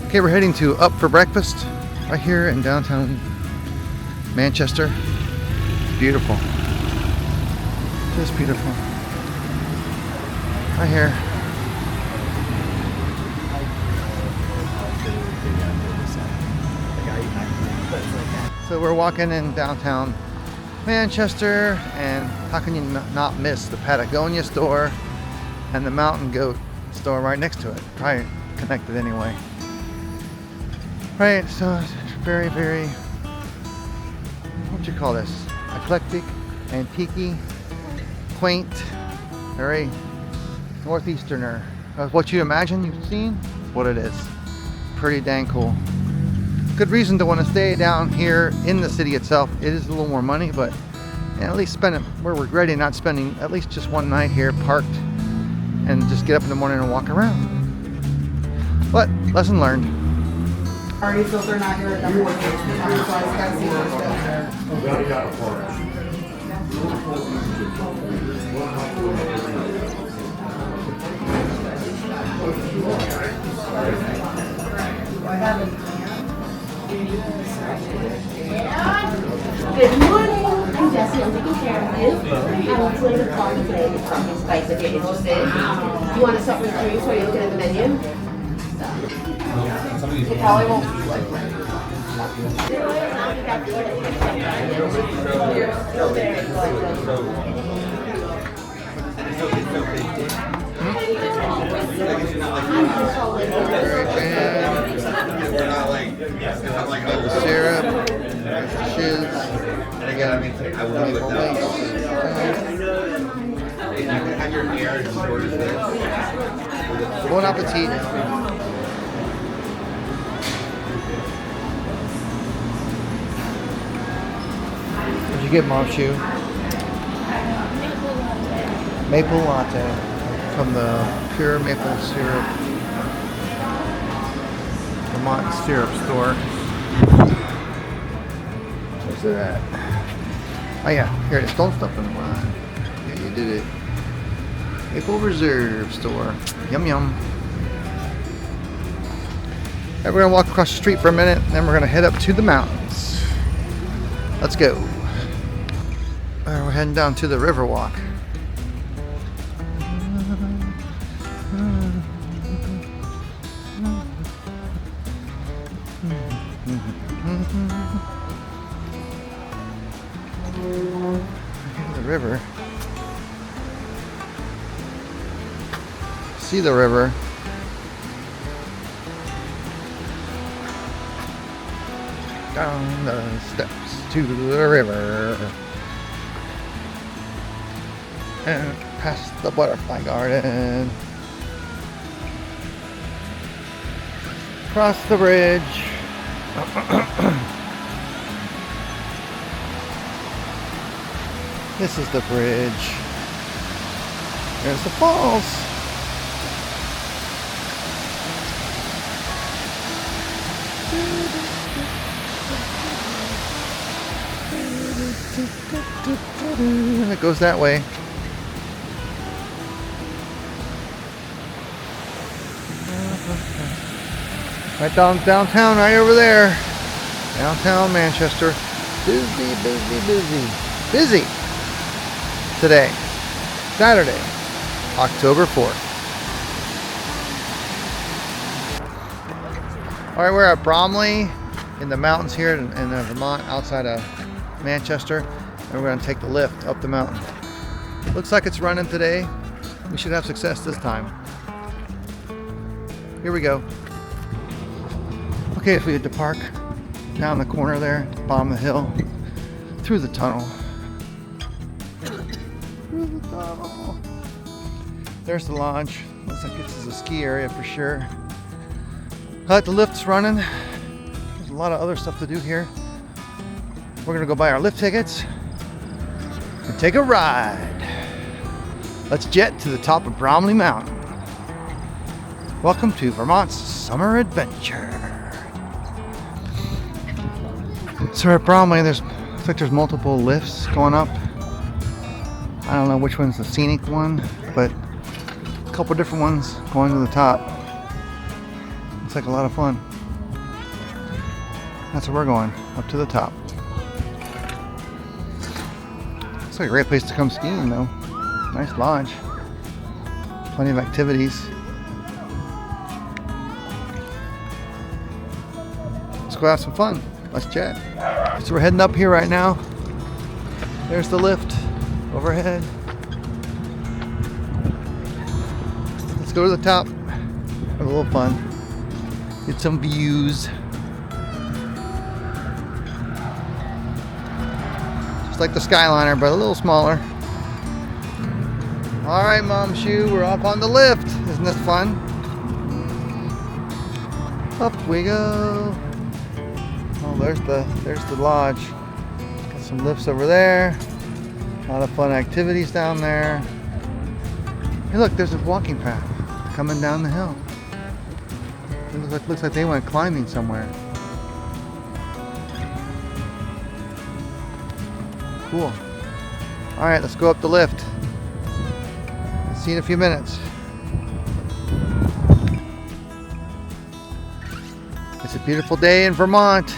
Okay, we're heading to Up for breakfast right here in downtown Manchester. Beautiful. Just beautiful. Right here. So we're walking in downtown Manchester, and how can you not miss the Patagonia store and the Mountain Goat store right next to it? Probably connected anyway. Right, so it's very, very, what you call this? Eclectic, antique, quaint, very northeasterner. What you imagine you've seen, what it is. Pretty dang cool. Good reason to want to stay down here in the city itself. It is a little more money, but at least spend it. We're regretting not spending at least just one night here parked and just get up in the morning and walk around. But lesson learned. Already filter not here at number 1 page. So I just gotta see what's We already got a forage. Good morning. I'm Jessie. I'm taking care of you. I'm putting the car today with pumpkin spice if you're interested. You want to start with drinks or are you looking at the menu? It probably won't be like The syrup, shiz, maple lace. Bon appetit. What'd you get, Mom Shoe? Maple latte from the pure maple syrup Vermont syrup store. Where's it at? Oh yeah, here it is. Don't stop in the line. Yeah, you did it. Maple Reserve store. Yum yum. Alright, we're gonna walk across the street for a minute, then we're gonna head up to the mountains. Let's go. Alright, we're heading down to the Riverwalk. The river. See the river. Down the steps to the river. And past the butterfly garden. Cross the bridge. This is the bridge. There's the falls. And it goes that way. Right downtown, right over there. Downtown Manchester. Busy, busy, busy. Busy today. Saturday, October 4th. Alright, we're at Bromley in the mountains here in Vermont, outside of Manchester. And we're going to take the lift up the mountain. Looks like it's running today. We should have success this time. Here we go. Okay, if we had to park down the corner there, at the bottom of the hill, through the tunnel. Through the tunnel. There's the lodge. Looks like this is a ski area for sure. But the lift's running. There's a lot of other stuff to do here. We're gonna go buy our lift tickets and take a ride. Let's jet to the top of Bromley Mountain. Welcome to Vermont's summer adventure. So at Bromley, looks like there's multiple lifts going up. I don't know which one's the Scenic one, but a couple different ones going to the top. Looks like a lot of fun. That's where we're going, up to the top. It's like a great place to come skiing though. Nice lodge. Plenty of activities. Let's go have some fun. Let's chat. So we're heading up here right now. There's the lift overhead. Let's go to the top. Have a little fun. Get some views. Just like the Skyliner, but a little smaller. Alright, Mom Shoe, we're up on the lift. Isn't this fun? Up we go. Oh, there's the lodge. Got some lifts over there. A lot of fun activities down there. Hey look, there's a walking path coming down the hill. It looks like they went climbing somewhere. Cool. Alright, let's go up the lift. See you in a few minutes. It's a beautiful day in Vermont.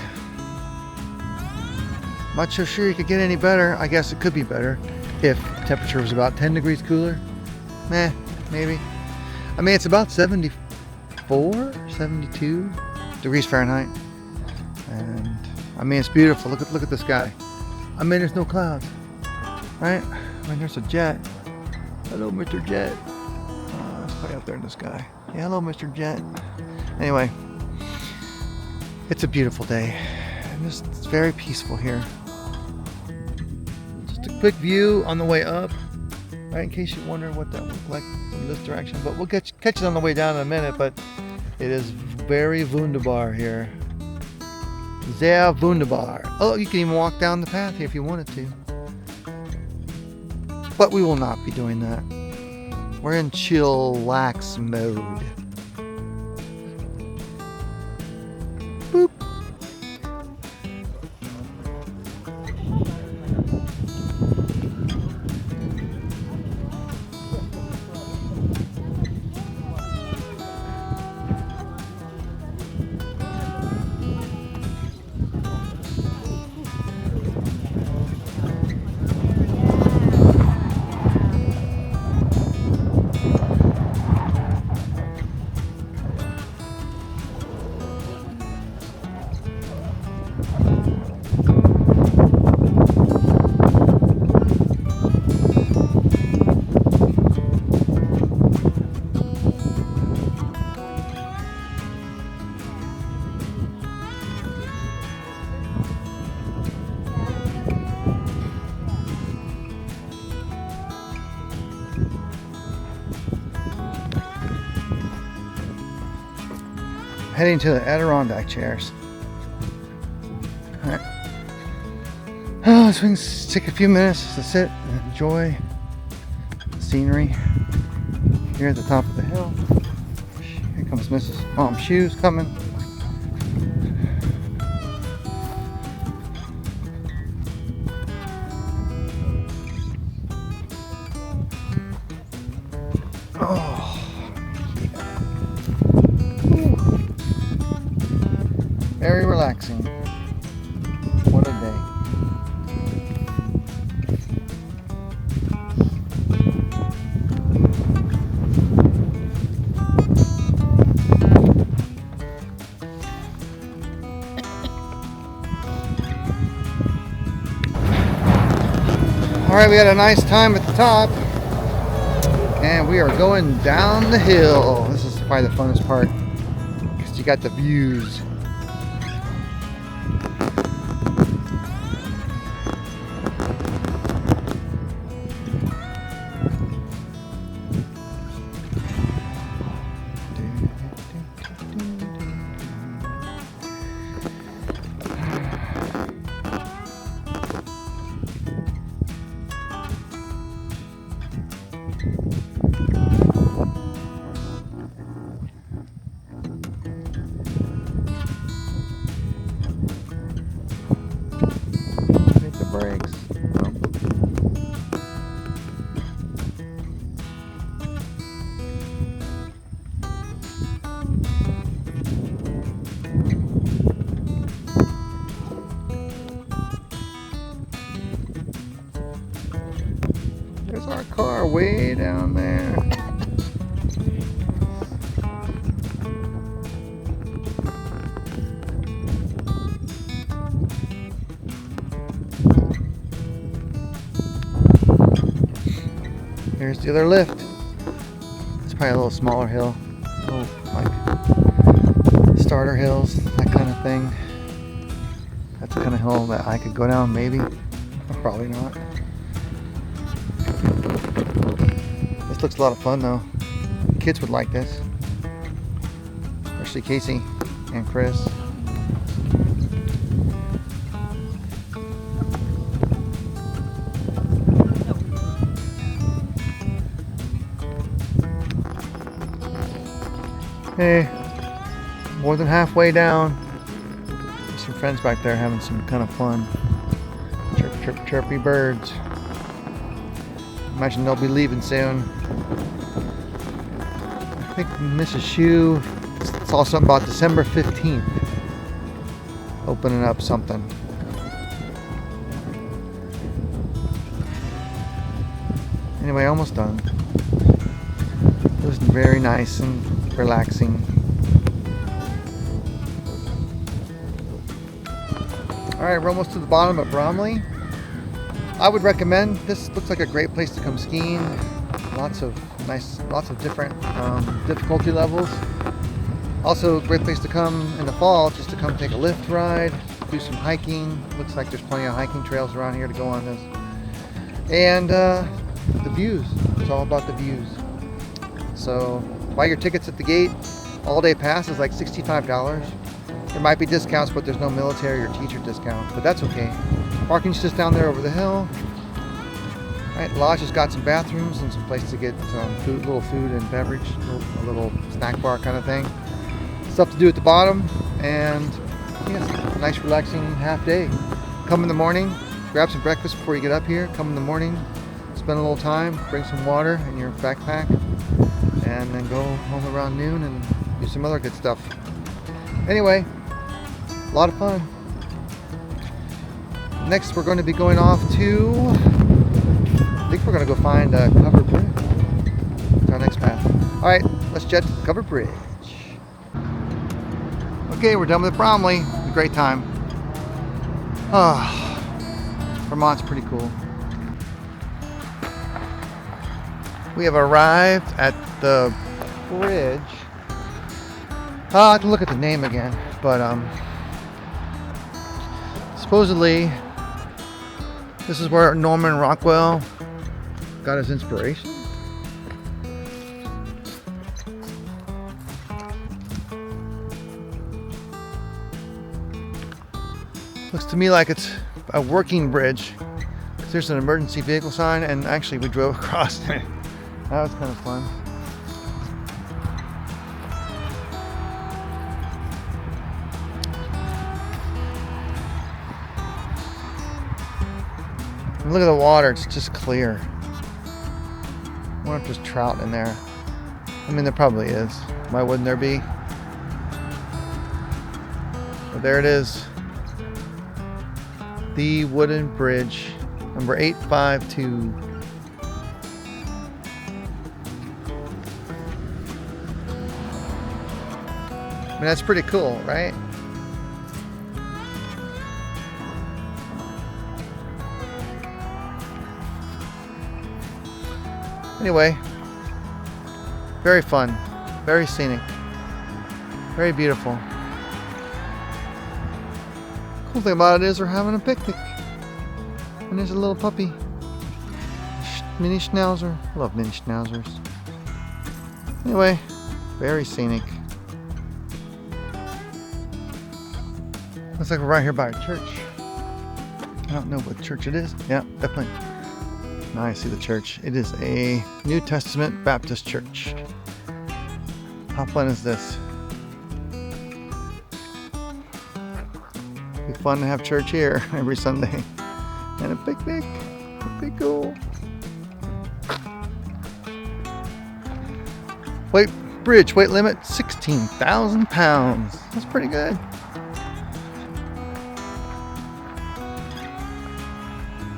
Not so sure you could get any better. I guess it could be better if the temperature was about 10 degrees cooler. Maybe. I mean, it's about 74, 72 degrees Fahrenheit. And I mean, it's beautiful. Look at the sky. I mean, there's no clouds, right? I mean, there's a jet. Hello, Mr. Jet. Oh, it's way up there in the sky. Yeah, hello, Mr. Jet. Anyway, it's a beautiful day. It's very peaceful here. Just a quick view on the way up, right? In case you wonder what that looked like from this direction. But we'll catch it on the way down in a minute. But it is very wunderbar here. Sehr wunderbar. Oh, you can even walk down the path here if you wanted to. But we will not be doing that. We're in chillax mode. Boop. Heading to the Adirondack chairs. Alright. Oh, so we can take a few minutes to sit and enjoy the scenery here at the top of the hill. Here comes Mrs. Mom Shoes coming. Oh. Very relaxing. What a day. Alright, we had a nice time at the top. And we are going down the hill. This is probably the funnest part. Because you got the views. Brakes. down there. Here's the other lift. It's probably a little smaller hill. Little, like, starter hills, that kind of thing. That's the kind of hill that I could go down, maybe. Probably not. This looks a lot of fun, though. Kids would like this. Especially Casey and Chris. Hey, more than halfway down. There's some friends back there having some kind of fun. Chirp, chirp, chirpy birds. Imagine they'll be leaving soon. I think Mrs. Shue saw something about December 15th. Opening up something. Anyway, almost done. It was very nice and relaxing. Alright, we're almost to the bottom of Bromley. I would recommend, this looks like a great place to come skiing. Lots of different difficulty levels. Also a great place to come in the fall, just to come take a lift ride, do some hiking. Looks like there's plenty of hiking trails around here to go on this. And the views, it's all about the views. So buy your tickets at the gate. All day pass is like $65. There might be discounts, but there's no military or teacher discount, but that's okay. Parking's just down there over the hill. Right, Lodge has got some bathrooms and some place to get food, little food and beverage, a little snack bar kind of thing. Stuff to do at the bottom, and yeah, nice relaxing half day. Come in the morning, grab some breakfast before you get up here. Come in the morning, spend a little time, bring some water in your backpack, and then go home around noon and do some other good stuff. Anyway, a lot of fun. Next, we're going to be going off to, I think we're going to go find a covered bridge. It's our next path. All right, let's jet to the covered bridge. Okay, we're done with Bromley. It was a great time. Vermont's pretty cool. We have arrived at the bridge. I have to look at the name again, but supposedly this is where Norman Rockwell got his inspiration. Looks to me like it's a working bridge. There's an emergency vehicle sign, and actually we drove across it. That was kind of fun. And look at the water, it's just clear. I wonder if there's trout in there. I mean, there probably is. Why wouldn't there be? But there it is. The wooden bridge, number 852. I mean, that's pretty cool, right? Anyway, very fun, very scenic, very beautiful. Cool thing about it is we're having a picnic. And there's a little puppy. Mini schnauzer. I love mini schnauzers. Anyway, very scenic. Looks like we're right here by a church. I don't know what church it is. Yeah, definitely. Now I see the church. It is a New Testament Baptist church. How fun is this? It'd be fun to have church here every Sunday. And a picnic. It'd be cool. Bridge weight limit 16,000 pounds. That's pretty good.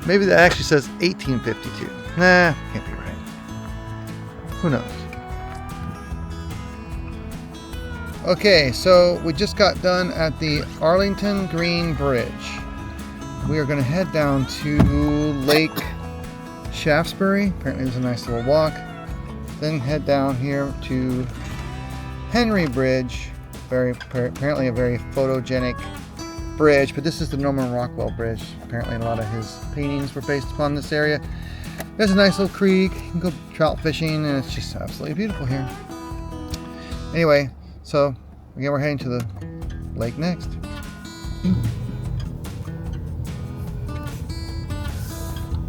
Maybe that actually says 1852. Nah, can't be right. Who knows? Okay, so we just got done at the Arlington Green Bridge. We are going to head down to Lake Shaftesbury. Apparently there's a nice little walk. Then head down here to Henry Bridge. Apparently a very photogenic bridge, but this is the Norman Rockwell Bridge. Apparently a lot of his paintings were based upon this area. There's a nice little creek. You can go trout fishing, and it's just absolutely beautiful here. Anyway, so again, we're heading to the lake next.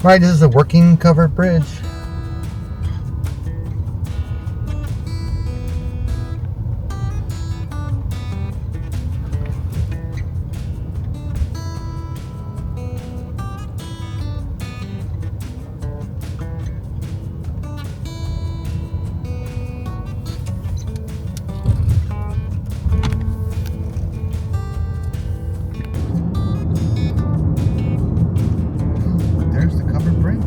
Right, this is a working covered bridge. There's the covered bridge.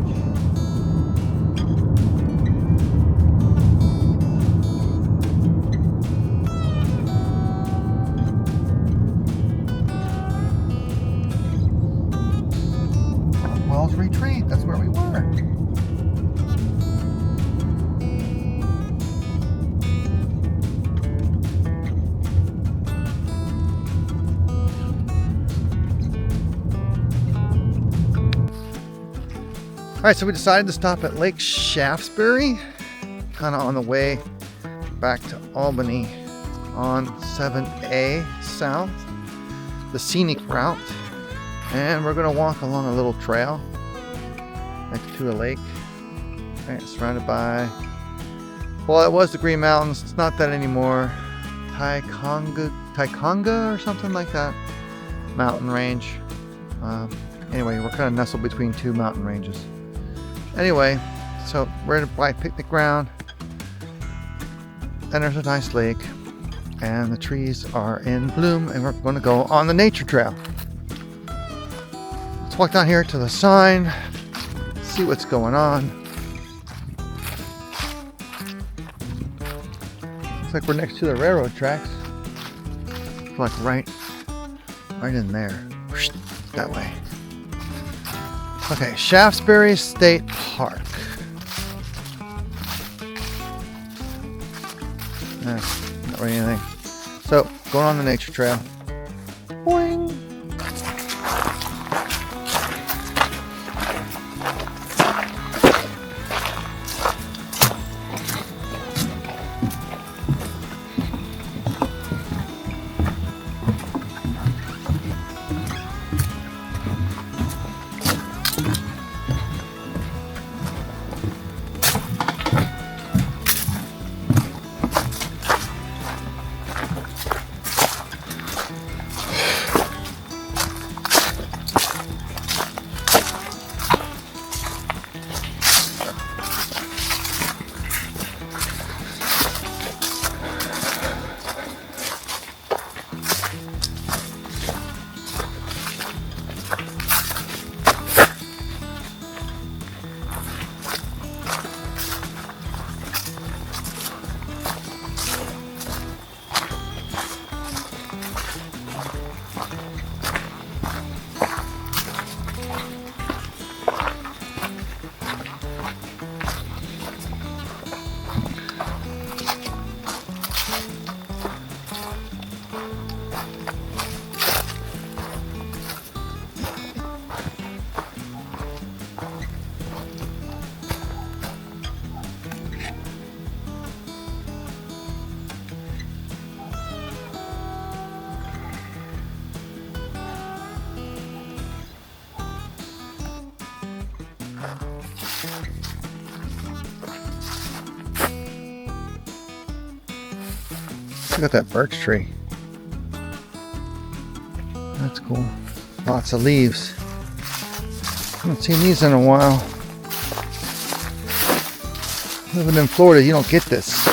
Wells Retreat, that's where we were. Alright, so we decided to stop at Lake Shaftesbury, kind of on the way back to Albany on 7A South, the Scenic route. And we're going to walk along a little trail next to a lake. Alright, surrounded by, well, it was the Green Mountains. It's not that anymore. Taikonga or something like that. Mountain range. Anyway, we're kind of nestled between two mountain ranges. Anyway, so we're at a picnic ground, and there's a nice lake, and the trees are in bloom, and we're going to go on the nature trail. Let's walk down here to the sign, see what's going on. Looks like we're next to the railroad tracks. Like right in there, that way. Okay, Shaftesbury State Park. Not really anything. So, going on the nature trail. Boing! Look at that birch tree. That's cool. Lots of leaves. I haven't seen these in a while. Living in Florida, you don't get this.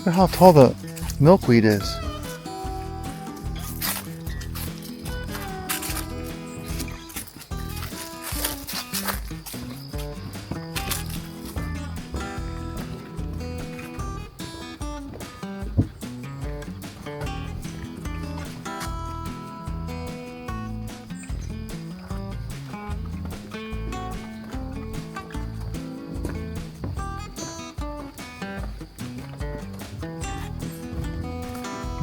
Look at how tall the milkweed is.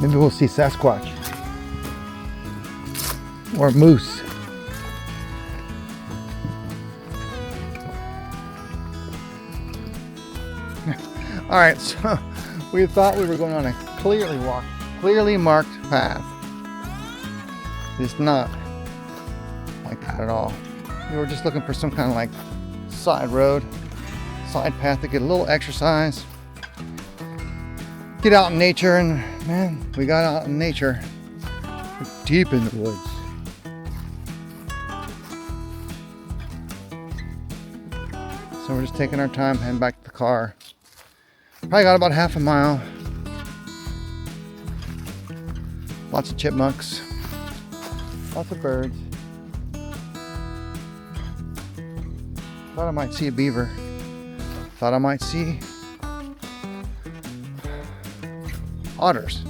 Maybe we'll see Sasquatch or moose. All right, so we thought we were going on a clearly marked path. It's not like that at all. We were just looking for some kind of like side road, side path to get a little exercise. Get out in nature, and man, we got out in nature. We're deep in the woods. So we're just taking our time, heading back to the car. Probably got about half a mile. Lots of chipmunks. Lots of birds. Thought I might see a beaver. Thought I might see otters.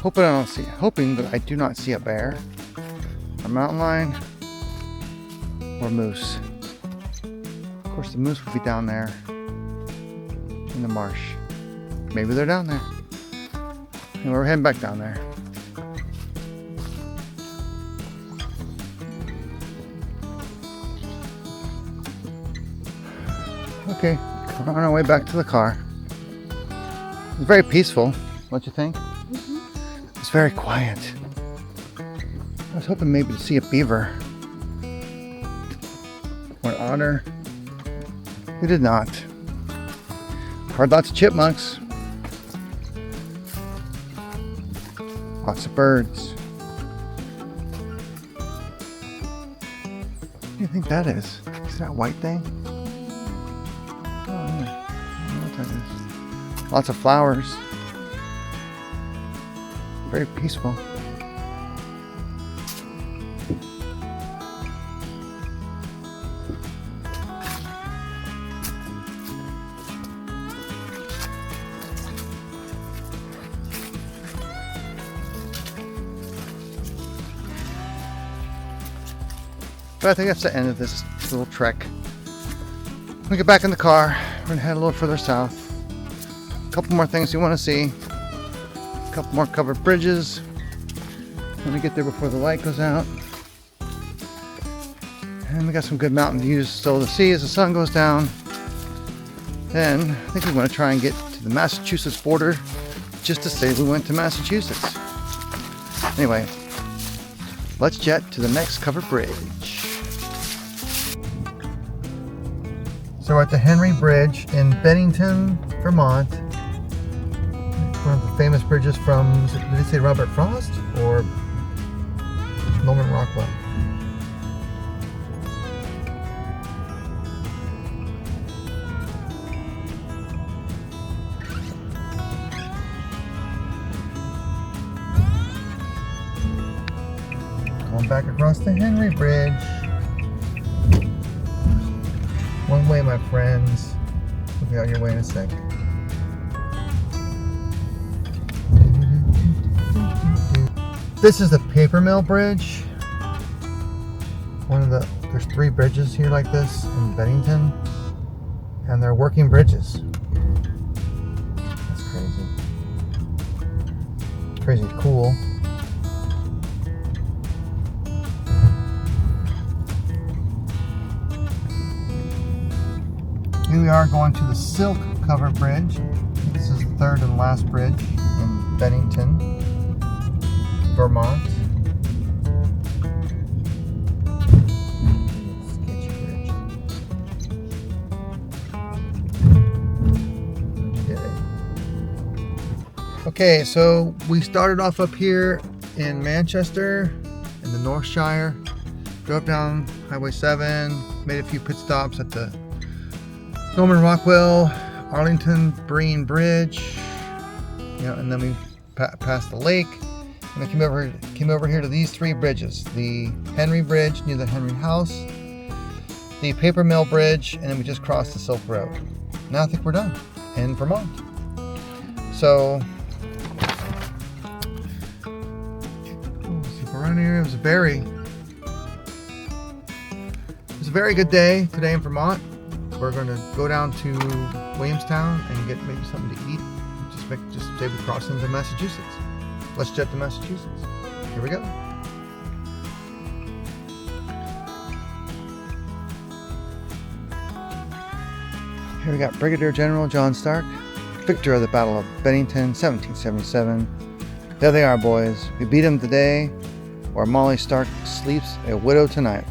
Hoping that I do not see a bear, a mountain lion, or moose. Of course, the moose would be down there in the marsh. Maybe they're down there. And we're heading back down there. Okay, on our way back to the car. It's very peaceful, don't you think? Mm-hmm. It's very quiet. I was hoping maybe to see a beaver or an otter. We did not. Heard lots of chipmunks. Lots of birds. What do you think that is? Is that a white thing? Oh, yeah. I don't know what that is. Lots of flowers. Very peaceful. But I think that's the end of this little trek. When we get back in the car, we're gonna head a little further south. A couple more things you want to see. A couple more covered bridges. When we get there before the light goes out. And we got some good mountain views still to see as the sun goes down. Then I think we want to try and get to the Massachusetts border just to say we went to Massachusetts. Anyway, let's jet to the next covered bridge. So we're at the Henry Bridge in Bennington, Vermont. One of the famous bridges from, did they say Robert Frost or Norman Rockwell? Going back across the Henry Bridge. One way, my friends. We'll be on your way in a sec. This is the Paper Mill Bridge. There's 3 bridges here like this in Bennington, and they're working bridges. That's crazy. Crazy cool. Here we are going to the Silk Covered Bridge. This is the 3rd and last bridge in Bennington, Vermont. Sketchy bridge. Okay, so we started off up here in Manchester in the North Shire. Drove down Highway 7, made a few pit stops at the Norman Rockwell Arlington Breen Bridge. And then we passed the lake. And I came over here to these 3 bridges. The Henry Bridge near the Henry House, the Paper Mill Bridge, and then we just crossed the Silk Road. Now I think we're done in Vermont. So, around here, it was a very good day today in Vermont. We're going to go down to Williamstown and get maybe something to eat. Just say we cross into Massachusetts. Let's jet to Massachusetts. Here we go. Here we got Brigadier General John Stark, victor of the Battle of Bennington, 1777. There they are, boys. We beat him today, or Molly Stark sleeps a widow tonight.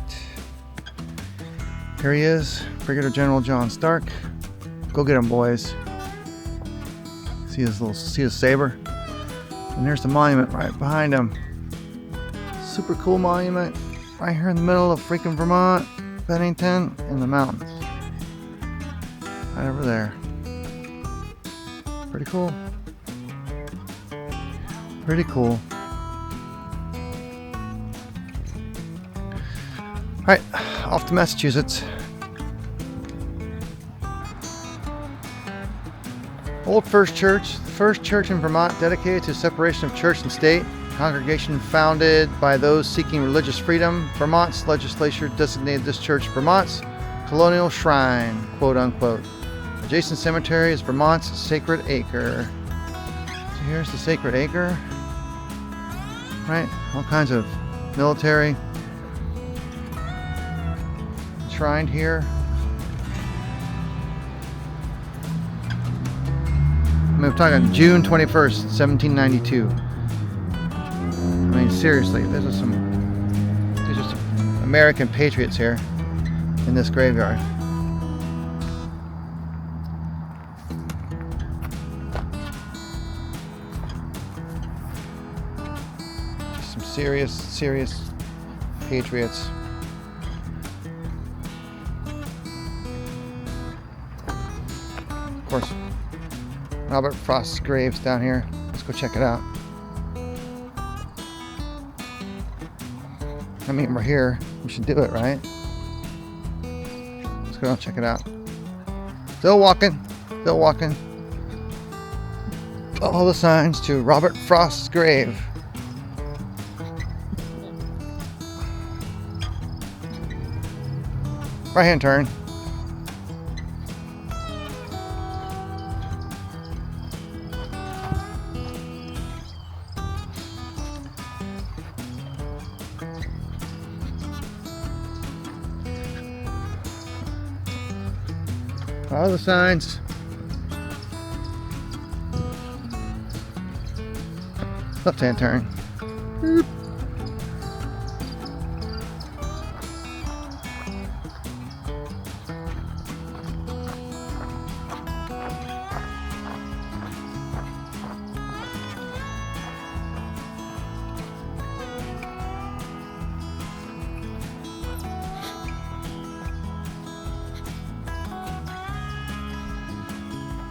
Here he is, Brigadier General John Stark. Go get him, boys. See his saber? And there's the monument right behind him. Super cool monument right here in the middle of freaking Vermont, Bennington, in the mountains. Right over there. Pretty cool. Pretty cool. Alright, off to Massachusetts. Old First Church, the first church in Vermont dedicated to separation of church and state. Congregation founded by those seeking religious freedom. Vermont's legislature designated this church Vermont's colonial shrine, quote unquote. Adjacent cemetery is Vermont's Sacred Acre. So here's the Sacred Acre. Right, all kinds of military enshrined here. We're talking June 21st, 1792. I mean, seriously, there's just some American patriots here in this graveyard. Just some serious patriots. Of course, Robert Frost's grave's down here. Let's go check it out. I mean, we're here. We should do it, right? Let's go and check it out. Still walking. Still walking. All the signs to Robert Frost's grave. Right hand turn. All the signs. Left hand turn. Boop.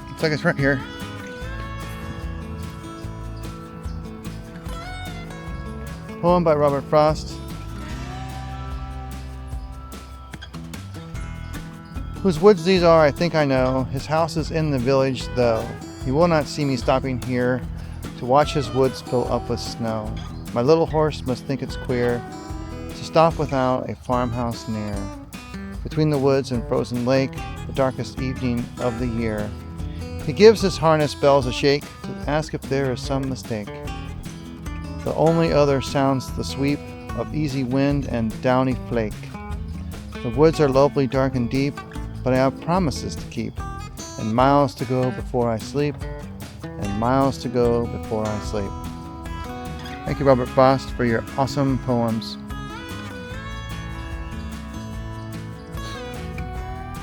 Looks like it's right here. Poem by Robert Frost. Whose woods these are, I think I know. His house is in the village, though. He will not see me stopping here to watch his woods fill up with snow. My little horse must think it's queer to stop without a farmhouse near. Between the woods and frozen lake, the darkest evening of the year. He gives his harness bells a shake to ask if there is some mistake. The only other sounds the sweep of easy wind and downy flake. The woods are lovely, dark and deep, but I have promises to keep, and miles to go before I sleep, and miles to go before I sleep. Thank you, Robert Frost, for your awesome poems.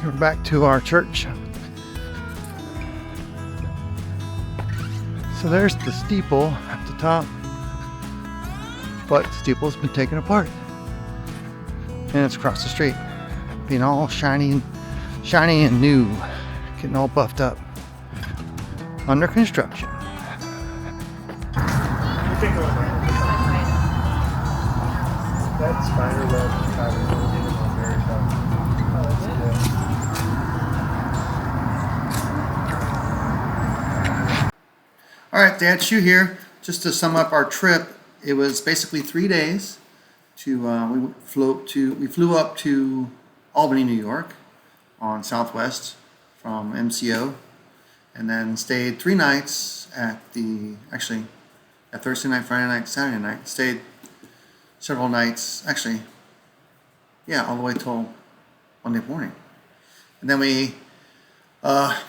We're back to our church. So there's the steeple at the top, but the steeple's been taken apart, and it's across the street, being all shiny and new, getting all buffed up. under construction. That spider web pattern is very tough. Oh, that's good. All right, Dad Shoe here. Just to sum up our trip, it was basically 3 days. We flew up to Albany, New York, on Southwest from MCO, and then stayed 3 nights at Thursday night, Friday night, Saturday night. Stayed several nights, all the way till Monday morning. And then we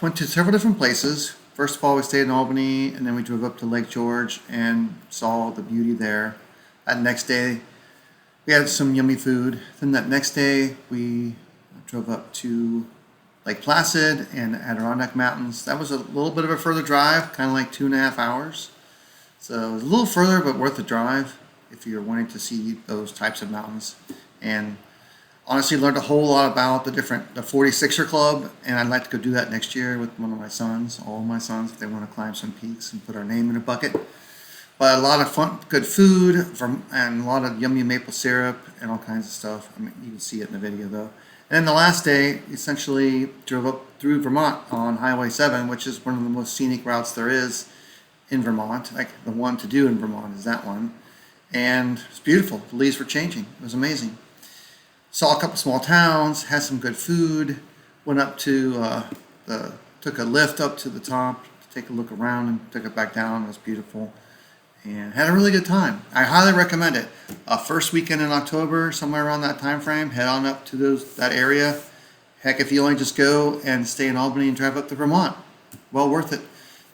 went to several different places. First of all, we stayed in Albany, and then we drove up to Lake George and saw the beauty there. That next day, we had some yummy food. Then that next day, we drove up to Lake Placid and Adirondack Mountains. That was a little bit of a further drive, kind of like 2.5 hours. So it was a little further, but worth the drive if you're wanting to see those types of mountains. And honestly, learned a whole lot about the 46er Club, and I'd like to go do that next year with one of my sons, all of my sons, if they want to climb some peaks and put our name in a bucket. But a lot of fun, good food, and a lot of yummy maple syrup and all kinds of stuff. I mean, you can see it in the video though. And then the last day, essentially drove up through Vermont on Highway 7, which is one of the most scenic routes there is in Vermont. Like the one to do in Vermont is that one. And it's beautiful. The leaves were changing. It was amazing. Saw a couple small towns, had some good food, went up to took a lift up to the top to take a look around and took it back down. It was beautiful and had a really good time. I highly recommend it. First weekend in October, somewhere around that time frame, head on up to that area. Heck, if you only just go and stay in Albany and drive up to Vermont, well worth it.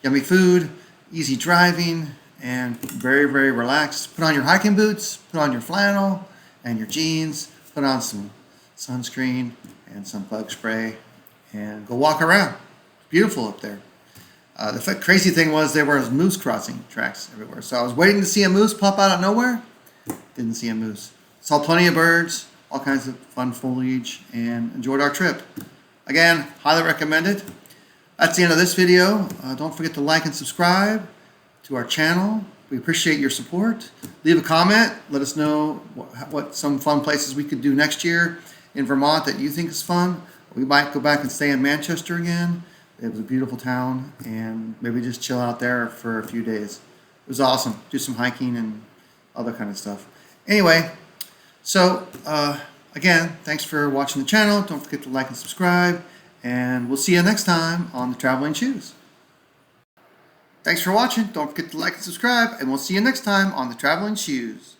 Yummy food, easy driving, and very, very relaxed. Put on your hiking boots, put on your flannel and your jeans, put on some sunscreen and some bug spray, and go walk around. It's beautiful up there. The crazy thing was there were moose crossing tracks everywhere. So I was waiting to see a moose pop out of nowhere. Didn't see a moose. Saw plenty of birds, all kinds of fun foliage, and enjoyed our trip. Again, highly recommend it. That's the end of this video. Don't forget to like and subscribe to our channel. We appreciate your support. Leave a comment. Let us know what some fun places we could do next year in Vermont that you think is fun. We might go back and stay in Manchester again. It was a beautiful town, and maybe just chill out there for a few days. It was awesome. Do some hiking and other kind of stuff. Anyway, so again, thanks for watching the channel. Don't forget to like and subscribe, and we'll see you next time on the Traveling Shoes. Thanks for watching. Don't forget to like and subscribe, and we'll see you next time on the Traveling Shoes.